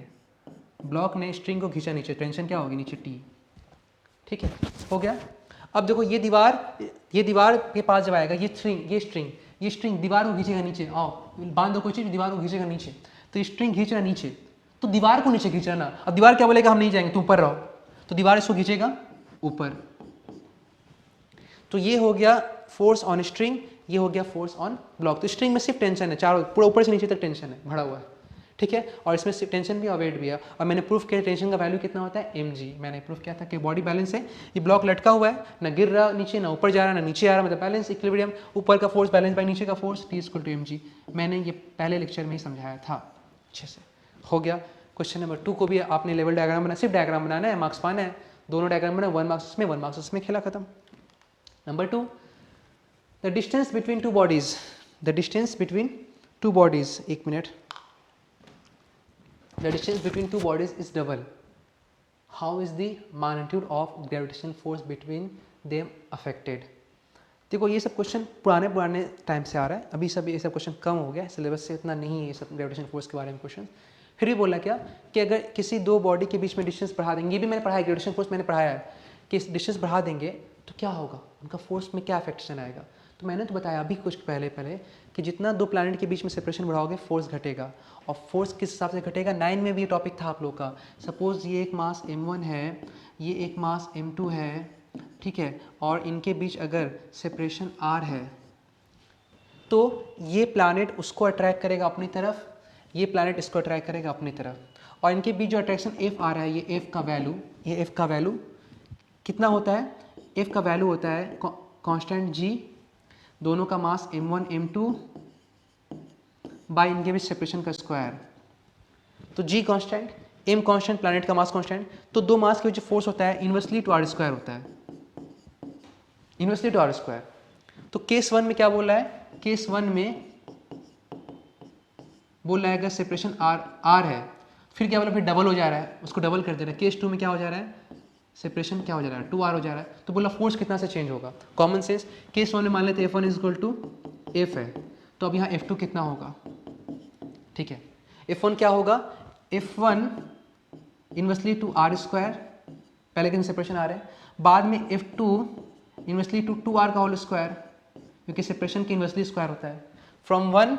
ब्लॉक ने स्ट्रिंग को खींचा नीचे, टेंशन क्या होगी, नीचे टी, ठीक है, हो गया। अब देखो ये दीवार के पास जब आएगा, ये स्ट्रिंग दीवार को खींचेगा नीचे, आओ बांध दो कोई चीज, दीवार को खींचेगा नीचे, तो स्ट्रिंग खींच रहा नीचे, तो दीवार को नीचे खींच रहा ना। अब दीवार क्या बोलेगा, हम नहीं जाएंगे, तुम ऊपर रहो, तो दीवार इसको खींचेगा ऊपर। तो ये हो गया फोर्स ऑन स्ट्रिंग, ये हो गया फोर्स ऑन ब्लॉक। तो स्ट्रिंग में सिर्फ टेंशन है, चारों पूरा ऊपर से नीचे तक टेंशन है, भरा हुआ है, ठीक है, और इसमें सिर्फ टेंशन भी और वेट भी है। और मैंने प्रूफ किया टेंशन का वैल्यू कितना होता है, mg, मैंने प्रूफ किया था कि बॉडी बैलेंस है, ये ब्लॉक लटका हुआ है, ना गिर रहा नीचे, ना ऊपर जा रहा, ना नीचे आ रहा, मतलब बैलेंस, इक्विलिब्रियम, ऊपर का फोर्स बैलेंस बाय नीचे का फोर्स, T = mg। मैंने ये पहले लेक्चर में ही समझाया था, अच्छे से हो गया। क्वेश्चन नंबर 2 को भी आपने लेवल डायग्राम बना, सिर्फ डायग्राम बनाना है, मार्क्स पाना है, दोनों डायग्राम बना, 1 मार्क्स उसमें 1 मार्क्स उसमें, खेला खत्म। Number 2, the distance between two bodies, the distance between two bodies, एक minute, the distance between two bodies is double, how is the magnitude of gravitational force between them affected। देखो ये सब question पुराने time से आ रहा है, अभी सब ये सब क्वेश्चन कम हो गया, सिलेबस से इतना नहीं है ये सब ग्रेविटेशन फोर्स के बारे में क्वेश्चन। फिर भी बोला क्या कि अगर किसी दो बॉडी के बीच में डिस्टेंस बढ़ा देंगे, ये भी मैंने पढ़ाया, ग्रेविटेशन फोर्स मैंने पढ़ाया है कि डिस्टेंस बढ़ा देंगे तो क्या होगा, उनका फोर्स में क्या अफेक्शन आएगा। तो मैंने तो बताया अभी कुछ पहले कि जितना दो प्लैनेट के बीच में सेपरेशन बढ़ाओगे फोर्स घटेगा, और फोर्स किस हिसाब से घटेगा, 9 में भी ये टॉपिक था आप लोग का। सपोज ये एक मास m1 है, ये एक मास m2 है, ठीक है, और इनके बीच अगर सेपरेशन r है, तो ये प्लैनेट उसको अट्रैक्ट करेगा अपनी तरफ, ये प्लैनेट इसको अट्रैक्ट करेगा अपनी तरफ, और इनके बीच जो अट्रैक्शन F आ रहा है, ये F का वैल्यू कितना होता है, F का वैल्यू होता है कांस्टेंट g, दोनों का मास m1 m2 बाय इनके बीच सेपरेशन का स्क्वायर। तो g constant, m constant, planet का मास कांस्टेंट, तो दो मास के बीच फोर्स होता है इनवर्सली टू r स्क्वायर होता है, इनवर्सली टू r स्क्वायर। तो केस 1 में क्या बोल रहा है, केस 1 में बोल रहा है अगर सेपरेशन r है, फिर क्या बोला, फिर डबल हो जा रहा है, उसको डबल कर दे रहा है। केस 2 में क्या हो जा रहा है, सेपरेशन क्या हो जा रहा है, 2r हो जा रहा है। तो बोला फोर्स कितना से चेंज होगा, कॉमन सेंस, केस 1 में मान लेते F1 = F है, तो अब यहाँ F2 कितना होगा, ठीक है, F1 क्या होगा, F1 inversely to r square, पहले के सेपरेशन आ रहे हैं, बाद में F2 इनवर्सली टू 2r का होल स्क्वायर, क्योंकि सेपरेशन के इनवर्सली स्क्वायर होता है, फ्रॉम 1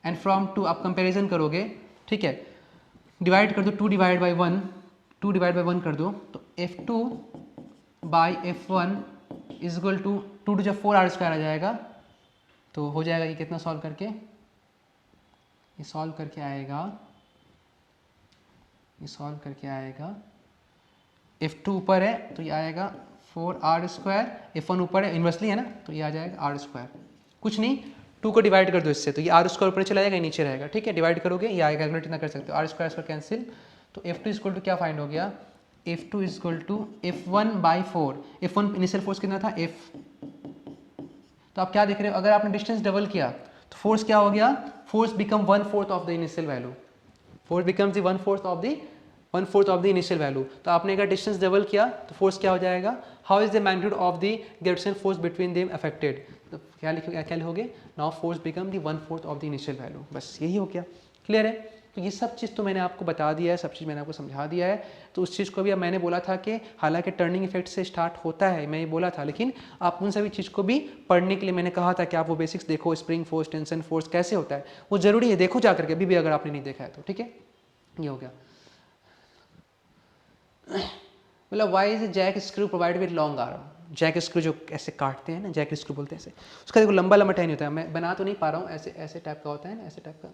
एंड फ्रॉम 2 आप कंपेरिजन करोगे, ठीक है, डिवाइड कर दो 2 डिवाइड बाई 1, 2 डिवाइड बाई 1 कर दो, तो F2 बाई F1 = 2 टू जब 4r स्क्वायर आ जाएगा, तो हो जाएगा ये कितना सॉल्व करके, ये सॉल्व करके आएगा, F2 ऊपर है तो ये आएगा 4r स्क्वायर, F1 ऊपर है इन्वर्सली है ना, तो ये आ जाएगा r स्क्वायर, कुछ नहीं 2 को डिवाइड कर दो इससे, तो ये r स्क्वायर ऊपर चला जाएगा, ये नीचे रहेगा, ठीक है, डिवाइड करोगे ये आएगा, कैलकुलेट इतना कर सकते हो, r स्क्वायर स्क्वायर कैंसिल, तो F2 = क्या फाइंड हो गया, F2 = F1/4, F1 initial force कितना था F, तो आप क्या देख रहे हो, अगर आपने डिस्टेंस डबल किया तो फोर्स क्या हो गया, force become 1/4 of the initial value, force becomes the 1/4 of the 1/4 of the initial value. तो आपने अगर डिस्टेंस डबल किया तो फोर्स क्या हो जाएगा, how is the magnitude of the gravitational force between them affected, तो क्या लिखोगे, now force become the 1/4 of the initial value. बस यही हो गया, क्लियर है। तो ये सब चीज़ तो मैंने आपको बता दिया है, सब चीज़ मैंने आपको समझा दिया है। तो उस चीज़ को भी अब मैंने बोला था कि हालांकि टर्निंग इफेक्ट से स्टार्ट होता है, मैं ये बोला था, लेकिन आप उन सभी चीज़ को भी पढ़ने के लिए मैंने कहा था कि आप वो बेसिक्स देखो, स्प्रिंग फोर्स, टेंशन फोर्स कैसे होता है, वो जरूरी है, देखो जा करके अभी भी अगर आपने नहीं देखा है तो, ठीक है। ये हो गया। मतलब why is jack screw provide with long arm, jack screw जो ऐसे काटते हैं ना, जैक स्क्रू बोलते हैं ऐसे, उसका देखो लंबा लंबा टाइम होता है, मैं बना तो नहीं पा रहा हूँ, ऐसे ऐसे टाइप का होता है ना, ऐसे टाइप का,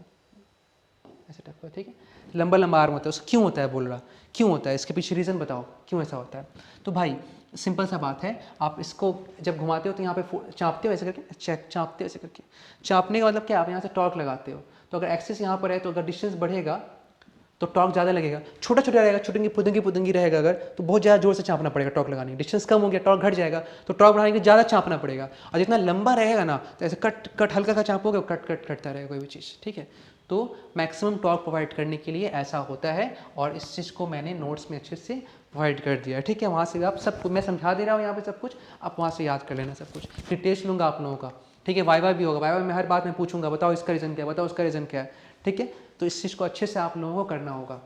ऐसे टाइप का, ठीक है, लंबा लंबा आर्म होता है, उसका क्यों होता है बोल रहा, क्यों होता है, इसके पीछे रीज़न बताओ क्यों ऐसा होता है। तो भाई सिंपल सा बात है, आप इसको जब घुमाते हो तो यहाँ पे चाँपते हो ऐसे करके, चाँपते हो ऐसे करके, चाँपने का मतलब क्या, आप यहाँ से टॉर्क लगाते हो, तो अगर एक्सिस यहाँ पर है तो अगर डिस्टेंस बढ़ेगा तो टॉर्क ज़्यादा लगेगा, छोटा छोटा रहेगा, छुटंगी पुदंगी रहेगा अगर, तो बहुत ज़्यादा जोर से चाँपना पड़ेगा टॉर्क लगाने की, डिस्टेंस कम हो गया टॉर्क घट जाएगा, तो टॉर्क बढ़ाने के लिए ज़्यादा चाँपना पड़ेगा, और जितना लंबा रहेगा ना तो ऐसे कट हल्का का चाँपोगे, कटता रहेगा कोई भी चीज़, ठीक है। तो मैक्सिमम टॉर्क प्रोवाइड करने के लिए ऐसा होता है, और इस चीज़ को मैंने नोट्स में अच्छे से प्रोवाइड कर दिया है, ठीक है। वहाँ से आप सब कुछ मैं समझा दे रहा हूँ यहाँ पे सब कुछ, आप वहाँ से याद कर लेना सब कुछ, फिर टेस्ट लूँगा आप लोगों का, ठीक है। वाइवा भी होगा, वाइवा में हर बात मैं पूछूंगा, बताओ इसका रीज़न क्या है, बताओ उसका रीज़न क्या है, ठीक है। तो इस चीज़ को अच्छे से आप लोगों को करना होगा।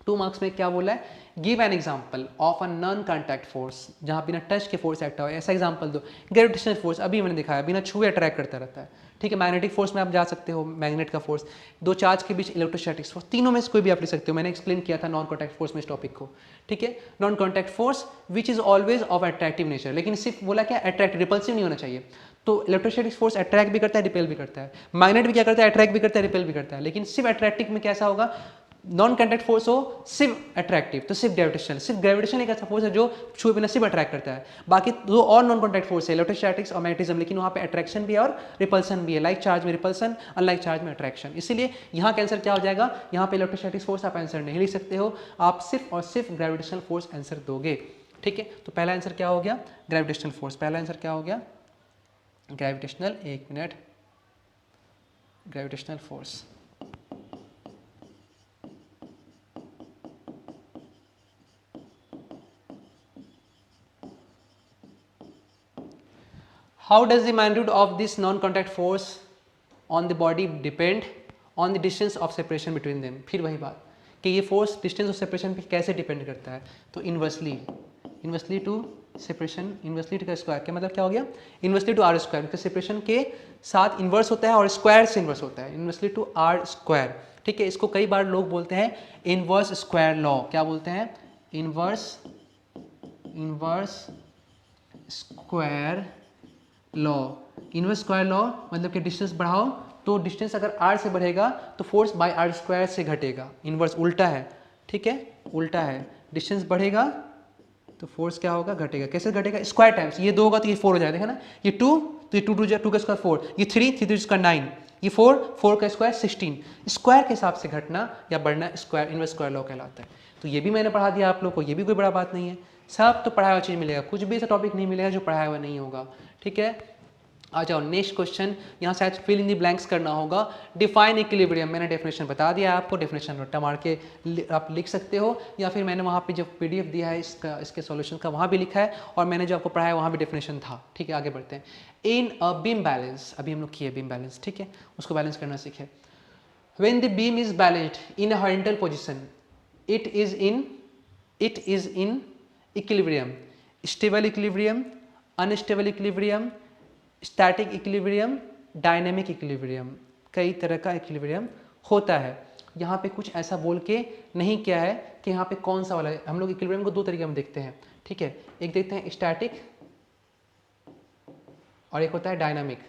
2 मार्क्स में क्या बोला है, give an example of a non contact force, जहाँ बिना टच के फोर्स एक्ट हो, ऐसा एग्जाम्पल दो। ग्रेविटेशनल फोर्स अभी मैंने दिखाया, बिना छुए अट्रैक्ट करता रहता है, ठीक है। मैग्नेटिक फोर्स में आप जा सकते हो, मैग्नेट का फोर्स, दो चार्ज के बीच इलेक्ट्रोस्टैटिक्स फोर्स, तीनों में से कोई भी आप ले सकते हो, मैंने एक्सप्लेन किया था नॉन कॉन्टैक्ट फोर्स में इस टॉपिक को, ठीक है। Non contact force which is always of attractive nature, लेकिन सिर्फ बोला क्या, अट्रैक्ट, रिपल्सिव नहीं होना चाहिए। तो इलेक्ट्रोस्टैटिक फोर्स अट्रैक्ट भी करता है, रिपेल भी करता है, मैग्नेट भी क्या करता है, अट्रैक्ट भी करता है, रिपेल भी करता है, लेकिन सिर्फ अट्रैक्टिव में कैसा होगा, नॉन कॉन्टैक्ट फोर्स हो सिर्फ अट्रैक्टिव, तो सिर्फ ग्रेविटेशन एक ऐसा फोर्स है जो छुए बिना सिर्फ अट्रैक्ट करता है। बाकी दो और नॉन कॉन्टैक्ट फोर्स है, इलेक्ट्रोस्टैटिक्स और मैग्नेटिज्म, लेकिन वहाँ पे अट्रैक्शन भी है और रिपल्सन भी है, लाइक चार्ज में रिपल्सन, अनलाइक चार्ज में अट्रैक्शन। इसीलिए यहाँ का आंसर क्या हो जाएगा, यहाँ पे इलेक्ट्रोस्टैटिक्स फोर्स आप आंसर नहीं लिख सकते हो, आप सिर्फ और सिर्फ ग्रेविटेशनल फोर्स आंसर दोगे, ठीक है। तो पहला आंसर क्या हो गया, ग्रेविटेशनल फोर्स, पहला आंसर क्या हो गया, ग्रेविटेशनल, एक minute, gravitational force. How does the magnitude of this non-contact force on the body depend on the distance of separation between them? फिर वही बात कि ये फोर्स डिस्टेंस ऑफ सेपरेशन पे कैसे डिपेंड करता है, तो inversely to separation, inversely to का स्क्वायर, क्या मतलब क्या हो गया, inversely to R square, because separation के साथ इन्वर्स होता है और स्क्वायर से इन्वर्स होता है, इन्वर्सली टू आर स्क्वायर, ठीक है। इसको कई बार लोग बोलते हैं इन्वर्स स्क्वायर लॉ, क्या बोलते हैं, inverse square law. Inverse square law मतलब कि डिस्टेंस बढ़ाओ तो डिस्टेंस अगर r से बढ़ेगा तो फोर्स बाय r स्क्वायर से घटेगा, इनवर्स उल्टा है, ठीक है, उल्टा है, डिस्टेंस बढ़ेगा तो फोर्स क्या होगा, घटेगा, कैसे घटेगा, स्क्वायर टाइम्स, ये 2 होगा तो ये 4 हो जाएगा, देखा ना, ये 2 तो ये 2 का स्क्वायर 4, ये 3 का 9, ये 4 का स्क्वायर 16, स्क्वायर के हिसाब से घटना या बढ़ना स्क्वायर इनवर्स स्क्वायर लॉ कहलाता है। तो ये भी मैंने पढ़ा दिया आप लोग को, ये भी कोई बड़ा बात नहीं है, सब तो पढ़ाया हुआ चीज़ मिलेगा, कुछ भी ऐसा टॉपिक नहीं मिलेगा जो पढ़ाया हुआ नहीं होगा, ठीक है। आ जाओ नेक्स्ट क्वेश्चन, यहाँ शायद फिल इन दी ब्लैंक्स करना होगा। डिफाइन इक्विलिब्रियम, मैंने डेफिनेशन बता दिया आपको, डेफिनेशन रट्टा मार के आप लिख सकते हो, या फिर मैंने वहाँ पे जो पीडीएफ दिया है इसके सॉल्यूशन का वहाँ भी लिखा है, और मैंने जो आपको पढ़ाया वहाँ भी डेफिनेशन था, ठीक है। आगे बढ़ते हैं। इन अ बीम बैलेंस, अभी हम लोग किए बीम बैलेंस, ठीक है, उसको बैलेंस करना सीखे। When the beam is balanced in a horizontal position, it is in equilibrium, stable equilibrium, unstable equilibrium, static equilibrium, dynamic equilibrium, कई तरह का इक्विलिब्रियम होता है। यहाँ पे कुछ ऐसा बोल के नहीं किया है कि यहाँ पे कौन सा वाला है, हम लोग इक्विलिब्रियम को 2 तरीके में देखते हैं, ठीक है, एक देखते हैं स्टैटिक और एक होता है डायनामिक,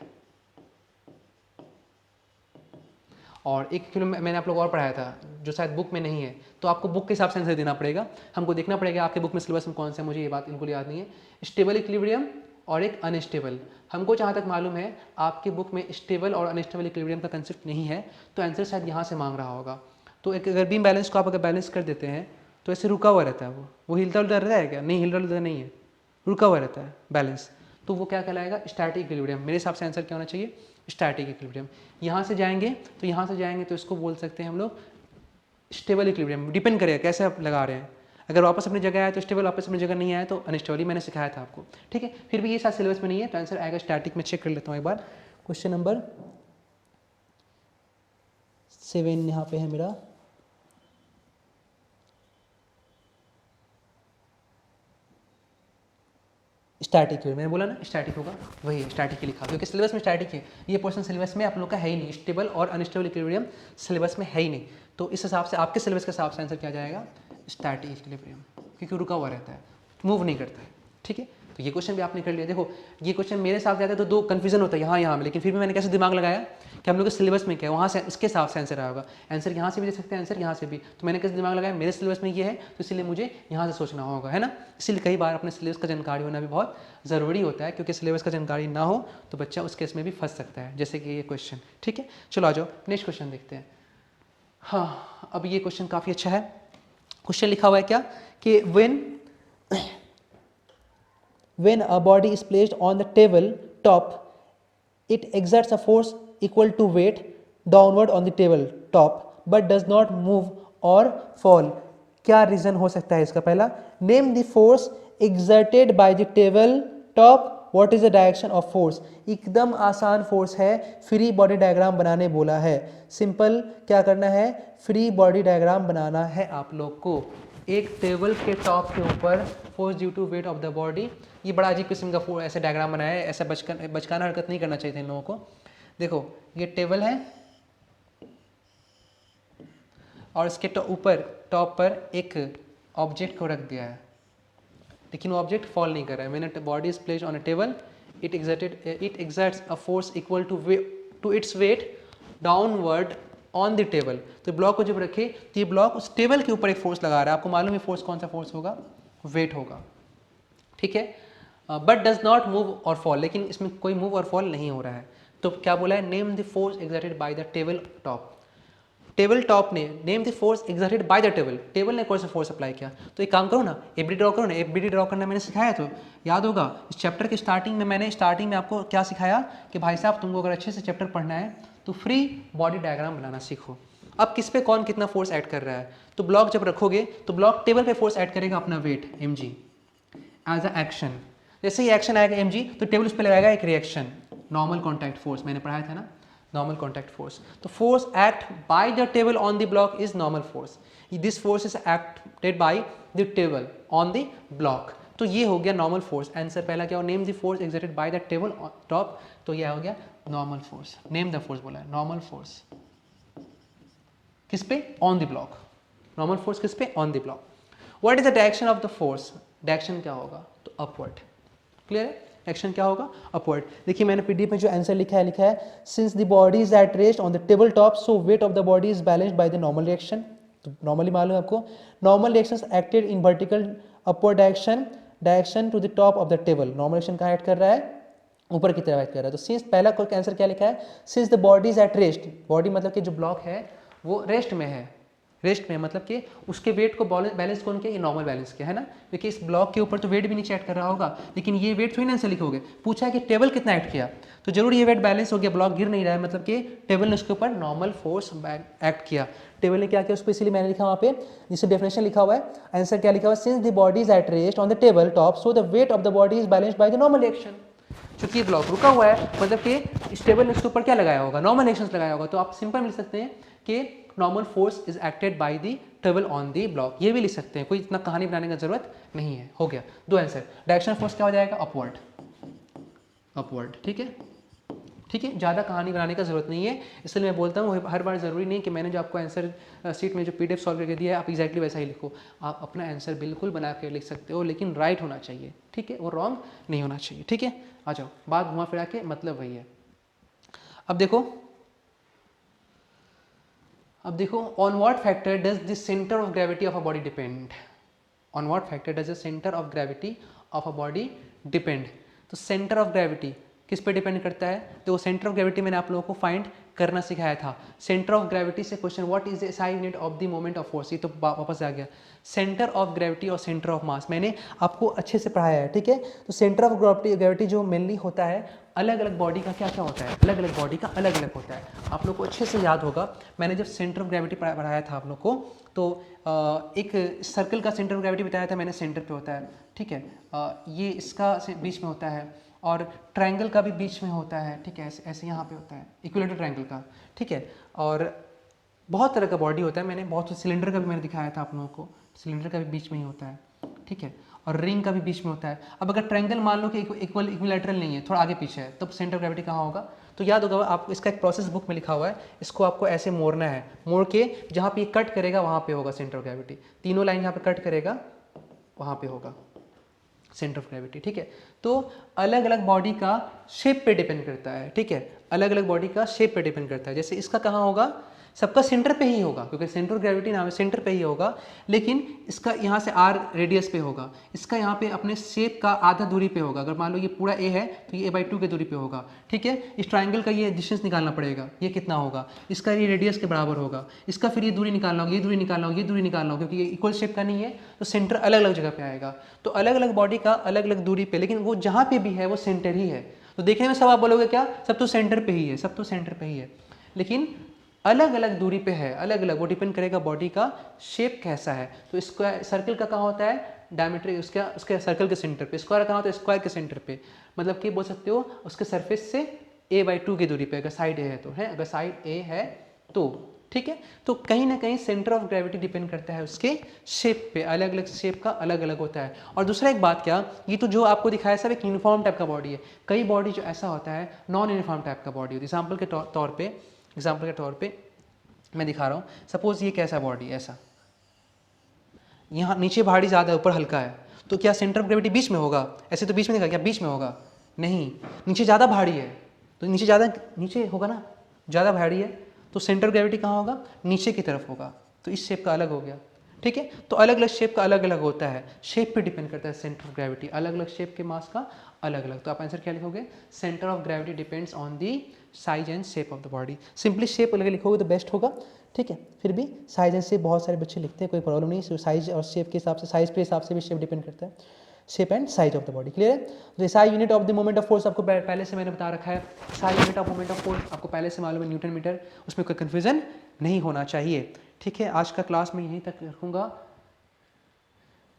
और एक इक्विलिब्रियम मैंने आप लोग और पढ़ाया था जो शायद बुक में नहीं है, तो आपको बुक के हिसाब से आंसर देना पड़ेगा, हमको देखना पड़ेगा आपके बुक में सिलेबस में कौन सा, मुझे ये बात बिल्कुल याद नहीं है। स्टेबल इक्विलिब्रियम और एक अनस्टेबल, हमको जहाँ तक मालूम है आपके बुक में स्टेबल और अनस्टेबल इक्विलिब्रियम का कंसेप्ट नहीं है, तो आंसर शायद यहाँ से मांग रहा होगा। तो एक अगर बीम बैलेंस को आप अगर बैलेंस कर देते हैं तो ऐसे रुका हुआ रहता है, वो हिलता उलता रहता है क्या, नहीं हिलता उलता नहीं है, रुका हुआ रहता है बैलेंस, तो वो क्या कहलाएगा, स्टैटिक इक्विलिब्रियम। मेरे हिसाब से आंसर क्या होना चाहिए, स्टैटिक इक्विलिब्रियम। यहाँ से जाएंगे तो इसको बोल सकते हैं हम लोग स्टेबल इक्विलिब्रियम डिपेंड करेगा कैसे आप लगा रहे हैं। अगर वापस अपनी जगह आया तो स्टेबल, वापस अपनी जगह नहीं आया तो अनस्टेबल, मैंने सिखाया था आपको, ठीक है। फिर भी ये साथ सिलेबस में नहीं है तो आंसर आएगा स्टैटिक में। चेक कर लेता हूँ एक बार। क्वेश्चन नंबर 7 यहाँ पे है मेरा। स्टैटिक है, मैंने बोला ना स्टैटिक होगा, वही है स्टैटिक ही लिखा, क्योंकि सिलेबस में स्टैटिक है। ये पोर्शन सिलेबस में आप लोग का है ही नहीं, स्टेबल और अनस्टेबल इक्विलिब्रियम सिलेबस में है ही नहीं। तो इस हिसाब से आपके सिलेबस के हिसाब से आंसर क्या जाएगा, स्टैटिक इक्विलिब्रियम, क्योंकि रुका हुआ रहता है, मूव नहीं करता है, ठीक है। तो ये क्वेश्चन भी आपने कर लिया। देखो ये क्वेश्चन मेरे हिसाब से आता है तो दो कन्फ्यूजन होता है यहाँ में, लेकिन फिर भी मैंने कैसे दिमाग लगाया कि हम लोग के सिलेबस में क्या है, वहाँ से इसके हिसाब से आंसर आएगा। आंसर यहाँ से भी दे सकते हैं, आंसर यहाँ से भी, तो मैंने कैसे दिमाग लगाया, मेरे सिलेबस में ये है तो इसलिए मुझे यहाँ से सोचना होगा, है ना। इसीलिए कई बार अपने सिलेबस का जानकारी होना भी बहुत ज़रूरी होता है, क्योंकि सिलेबस का जानकारी ना हो तो बच्चा उस केस में भी फंस सकता है, जैसे कि ये क्वेश्चन, ठीक है। चलो आ जाओ नेक्स्ट क्वेश्चन देखते हैं। हाँ, अब ये क्वेश्चन काफ़ी अच्छा है। क्वेश्चन लिखा हुआ है क्या कि when a body is placed on the table top, it exerts a force equal to weight downward on the table top but does not move or fall. क्या रीजन हो सकता है इसका? पहला, name the force exerted by the table top, what is the direction of force. एकदम आसान force है, free body diagram बनाने बोला है। सिंपल क्या करना है, फ्री बॉडी डायग्राम बनाना है आप लोग को। एक टेबल के टॉप के ऊपर force due to weight of the body, ये बड़ा अजीब किस्म का ऐसे डायग्राम बनाया है, ऐसा बचकाना हरकत नहीं करना चाहिए था इन लोगों को। देखो ये टेबल है और इसके ऊपर टॉप पर एक ऑब्जेक्ट को रख दिया है, लेकिन वो ऑब्जेक्ट फॉल नहीं कर रहा है। मैंने body is placed on a table, it exerts a force equal to its weight downward on the table. तो ब्लॉक को जब रखे तो ये ब्लॉक उस टेबल के ऊपर एक फोर्स लगा रहा है। आपको मालूम है फोर्स कौन सा फोर्स होगा, वेट होगा, ठीक है। बट डज नॉट मूव और फॉल, लेकिन इसमें कोई मूव और फॉल नहीं हो रहा है। तो क्या बोला है, name the force exerted by the table top. Table top ने name the force exerted by the table, table ने कौन सा फोर्स अप्लाई किया। तो एक काम करो ना, एफबीडी ड्रॉ करो ना। एफबीडी ड्रॉ करना मैंने सिखाया, तो याद होगा इस चैप्टर के स्टार्टिंग में मैंने आपको क्या सिखाया कि भाई साहब तुमको अगर अच्छे से चैप्टर पढ़ना है तो फ्री बॉडी डायग्राम बनाना सीखो। अब किस पे कौन कितना फोर्स ऐड कर रहा है, तो ब्लॉक जब रखोगे तो ब्लॉक टेबल पे फोर्स ऐड करेगा अपना weight mg as a action. जैसे ही एक्शन आएगा mg तो टेबल उस पर लगाएगा एक रिएक्शन, नॉर्मल कॉन्टैक्ट फोर्स, मैंने पढ़ाया था ना, नॉर्मल कॉन्टैक्ट फोर्स। तो force act by the table on the block is normal force, this force is acted bye the table on the block. तो ये हो गया नॉर्मल फोर्स। आंसर पहला क्या हो, name the force exerted by the table top, तो यह हो गया normal force. Name the force बोला है, नॉर्मल फोर्स किस पे, on the block. Normal force किस पे, on the block. What is the direction of the force, direction क्या होगा, तो अपवर्ड। क्लियर है, एक्शन क्या होगा, अपवर्ड। देखिए मैंने पीडीएफ में जो आंसर लिखा है since the body is at rest on the table top so weight of the body is balanced by the normal reaction. तो नॉर्मली मालूम है आपको, normal reactions acted in vertical upward direction to the top of the table. Normal reaction act एक्ट कर रहा है, ऊपर की तरफ एक्ट कर रहा है। तो सिंस पहला आंसर क्या लिखा है, since the body is at rest, body मतलब कि जो ब्लॉक है वो रेस्ट में है। रेस्ट में मतलब कि उसके वेट को बैलेंस कौन किया, ये नॉर्मल बैलेंस किया है ना, क्योंकि इस ब्लॉक के ऊपर तो वेट भी नीचे ऐड कर रहा होगा, लेकिन ये वेट थोड़ी ना से लिखोगे। पूछा है कि टेबल कितना ऐड किया, तो जरूर ये वेट बैलेंस हो गया, ब्लॉक गिर नहीं रहा है, मतलब कि टेबल ने उसके ऊपर नॉर्मल फोर्स एक्ट किया। टेबल ने क्या किया उस पर, इसलिए मैंने लिखा वहाँ पे, जिससे डेफिनेशन लिखा हुआ है, आंसर क्या लिखा हुआ है, since the body is at rest on the table top so the wait of the body is balanced by the normal reaction. चूंकि ब्लॉक रुका हुआ है मतलब कि स्टेबल ने उसके ऊपर क्या लगाया होगा, नॉर्मल एक्शंस लगाया होगा। तो आप सिंपल लिख सकते हैं कि normal force is acted bye the table on the block, ये भी लिख सकते हैं, कोई इतना कहानी बनाने की जरूरत नहीं है। हो गया दो आंसर। डायरेक्शन फोर्स क्या हो जाएगा, अपवर्ड, अपवर्ड, ठीक है, ठीक है, ज़्यादा कहानी बनाने का जरूरत नहीं है। इसलिए मैं बोलता हूँ हर बार ज़रूरी नहीं कि मैंने जो आपको आंसर सीट में जो पीडीएफ सॉल्व करके दिया है आप एग्जैक्टली वैसा ही लिखो। आप अपना आंसर बिल्कुल बना के लिख सकते हो, लेकिन राइट होना चाहिए, ठीक है, वो रॉन्ग नहीं होना चाहिए, ठीक है। आ जाओ, बात घुमा फिरा के मतलब वही है। अब देखो on what factor does the centre of gravity of a body depend, on what factor does the centre of gravity of a body depend. तो सेंटर ऑफ ग्रेविटी किस पे डिपेंड करता है, तो सेंटर ऑफ ग्रेविटी मैंने आप लोगों को फाइंड करना सिखाया था। सेंटर ऑफ ग्रेविटी से question what is the SI unit of the moment of force, ये तो वापस आ गया। सेंटर ऑफ ग्रेविटी और सेंटर ऑफ मास मैंने आपको अच्छे से पढ़ाया है, ठीक है। तो सेंटर ऑफ ग्रेविटी जो मेनली होता है अलग अलग बॉडी का क्या क्या होता है, अलग अलग बॉडी का अलग अलग होता है। आप लोग को अच्छे से याद होगा, मैंने जब सेंटर ऑफ ग्रेविटी पढ़ाया था आप लोग को, तो एक सर्कल का सेंटर ऑफ ग्रेविटी बताया था मैंने, सेंटर पे होता है, ठीक है। ये इसका बीच में होता है, और ट्रायंगल का भी बीच में होता है, ठीक है, ऐसे ऐसे यहाँ पे होता है इक्विलेटरल ट्रायंगल का, ठीक है। और बहुत तरह का बॉडी होता है, मैंने बहुत सिलेंडर का भी मैंने दिखाया था आप लोगों को, सिलेंडर का भी बीच में ही होता है, ठीक है। और रिंग का भी बीच में होता है। अब अगर ट्रायंगल मान लो कि इक्विलेटरल नहीं है, थोड़ा आगे पीछे है, तब सेंटर ऑफ ग्रेविटी कहाँ होगा? तो याद होगा आप, इसका एक प्रोसेस बुक में लिखा हुआ है, इसको आपको ऐसे मोड़ना है, मोड़ के जहाँ पे ये कट करेगा वहाँ पे होगा सेंटर ऑफ ग्रेविटी। तीनों लाइन जहाँ पे कट करेगा वहाँ पे होगा सेंटर ऑफ ग्रेविटी, ठीक है। तो अलग अलग बॉडी का शेप पे डिपेंड करता है, ठीक है, अलग अलग बॉडी का शेप पे डिपेंड करता है। जैसे इसका कहाँ होगा? सबका सेंटर पे ही होगा, क्योंकि सेंटर ऑफ ग्रेविटी नाम है, सेंटर पे ही होगा, लेकिन इसका यहाँ से आर रेडियस पे होगा, इसका यहाँ पे अपने शेप का आधा दूरी पे होगा। अगर मान लो ये पूरा ए है तो ये a/2 की दूरी पे होगा, ठीक है। इस ट्राइंगल का ये डिस्टेंस निकालना पड़ेगा, ये कितना होगा, इसका ये रेडियस के बराबर होगा, इसका फिर ये दूरी निकालना होगा, ये दूरी निकालना होगा, ये दूरी निकालना होगा, क्योंकि ये इक्वल शेप का नहीं है, तो सेंटर अलग अलग जगह पे आएगा। तो अलग अलग बॉडी का अलग अलग दूरी पे, लेकिन वो जहाँ पे भी है वो सेंटर ही है। तो देखने में सब आप बोलोगे क्या, सब तो सेंटर पे ही है, सब तो सेंटर पे ही है, लेकिन अलग अलग दूरी पे है, अलग अलग, वो डिपेंड करेगा बॉडी का शेप कैसा है। तो स्क्वायर सर्कल का कहाँ होता है? डायमीटर उसके सर्कल के सेंटर पे। स्क्वायर कहाँ होता है? स्क्वायर के सेंटर पे। मतलब कि बोल सकते हो उसके सरफेस से a/2 की दूरी पे, अगर साइड ए है तो, है अगर साइड ए है तो, ठीक है। तो कहीं ना कहीं सेंटर ऑफ ग्रेविटी डिपेंड करता है उसके शेप पे, अलग अलग शेप का अलग अलग होता है। और दूसरा एक बात क्या, ये तो जो आपको दिखाया सब एक यूनिफॉर्म टाइप का बॉडी है, कई बॉडी जो ऐसा होता है नॉन यूनिफॉर्म टाइप का बॉडी होती है। एग्जाम्पल के तौर पे मैं दिखा रहा हूँ, सपोज ये कैसा बॉडी, ऐसा, यहाँ नीचे भारी ज़्यादा है, ऊपर हल्का है, तो क्या सेंटर ऑफ ग्रेविटी बीच में होगा? ऐसे तो बीच में नहीं, क्या बीच में होगा? नहीं, नीचे ज़्यादा भारी है तो नीचे होगा ना, ज़्यादा भारी है तो सेंटर ऑफ ग्रेविटी कहाँ होगा? नीचे की तरफ होगा। तो इस शेप का अलग हो गया, ठीक है। तो अलग अलग शेप का अलग अलग होता है, शेप पे डिपेंड करता है सेंटर ऑफ ग्रेविटी, अलग अलग शेप के मास का अलग अलग। तो आप आंसर क्या लिखोगे? Centre of gravity depends on the size and shape of the body. Simply shape अलग लिखोगे तो बेस्ट होगा, ठीक है। फिर भी साइज एंड शेप बहुत सारे बच्चे लिखते हैं, कोई प्रॉब्लम नहीं, साइज और शेप के हिसाब से, साइज के हिसाब से भी शेप डिपेंड करता है, shape and size of the body. Clear है? तो SI unit of the moment of force आपको पहले से मैंने बता रखा है, SI unit of moment of force आपको पहले से मालूम है, न्यूटन मीटर, उसमें कोई कन्फ्यूजन नहीं होना चाहिए, ठीक है। आज का क्लास में यहीं तक रखूँगा।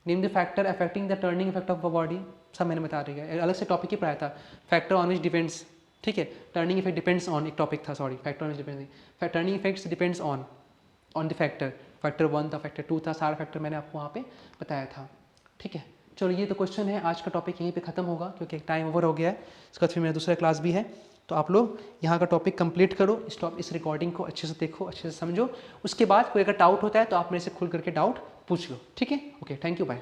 Name the factor affecting the turning effect of the body, सब मैंने बता दिया है, अलग से टॉपिक ही पढ़ाया था, फैक्टर ऑन विच डिपेंड्स, ठीक है। टर्निंग इफेक्ट डिपेंड्स ऑन एक टॉपिक था, sorry, factor on which depends, turning effects depends on the factor, factor 1 था, फैक्टर 2 था, सारा फैक्टर मैंने आपको वहाँ पे बताया था, ठीक है। चलो ये तो क्वेश्चन है, आज का टॉपिक यहीं पे खत्म होगा क्योंकि टाइम ओवर हो गया है। इसके बाद फिर मेरा दूसरा क्लास भी है, तो आप लोग यहाँ का टॉपिक कंप्लीट करो, इस रिकॉर्डिंग को अच्छे से देखो, अच्छे से समझो। उसके बाद कोई अगर डाउट होता है तो आप मेरे से खुल करके डाउट पूछ लो, ठीक है। Okay, thank you, bye.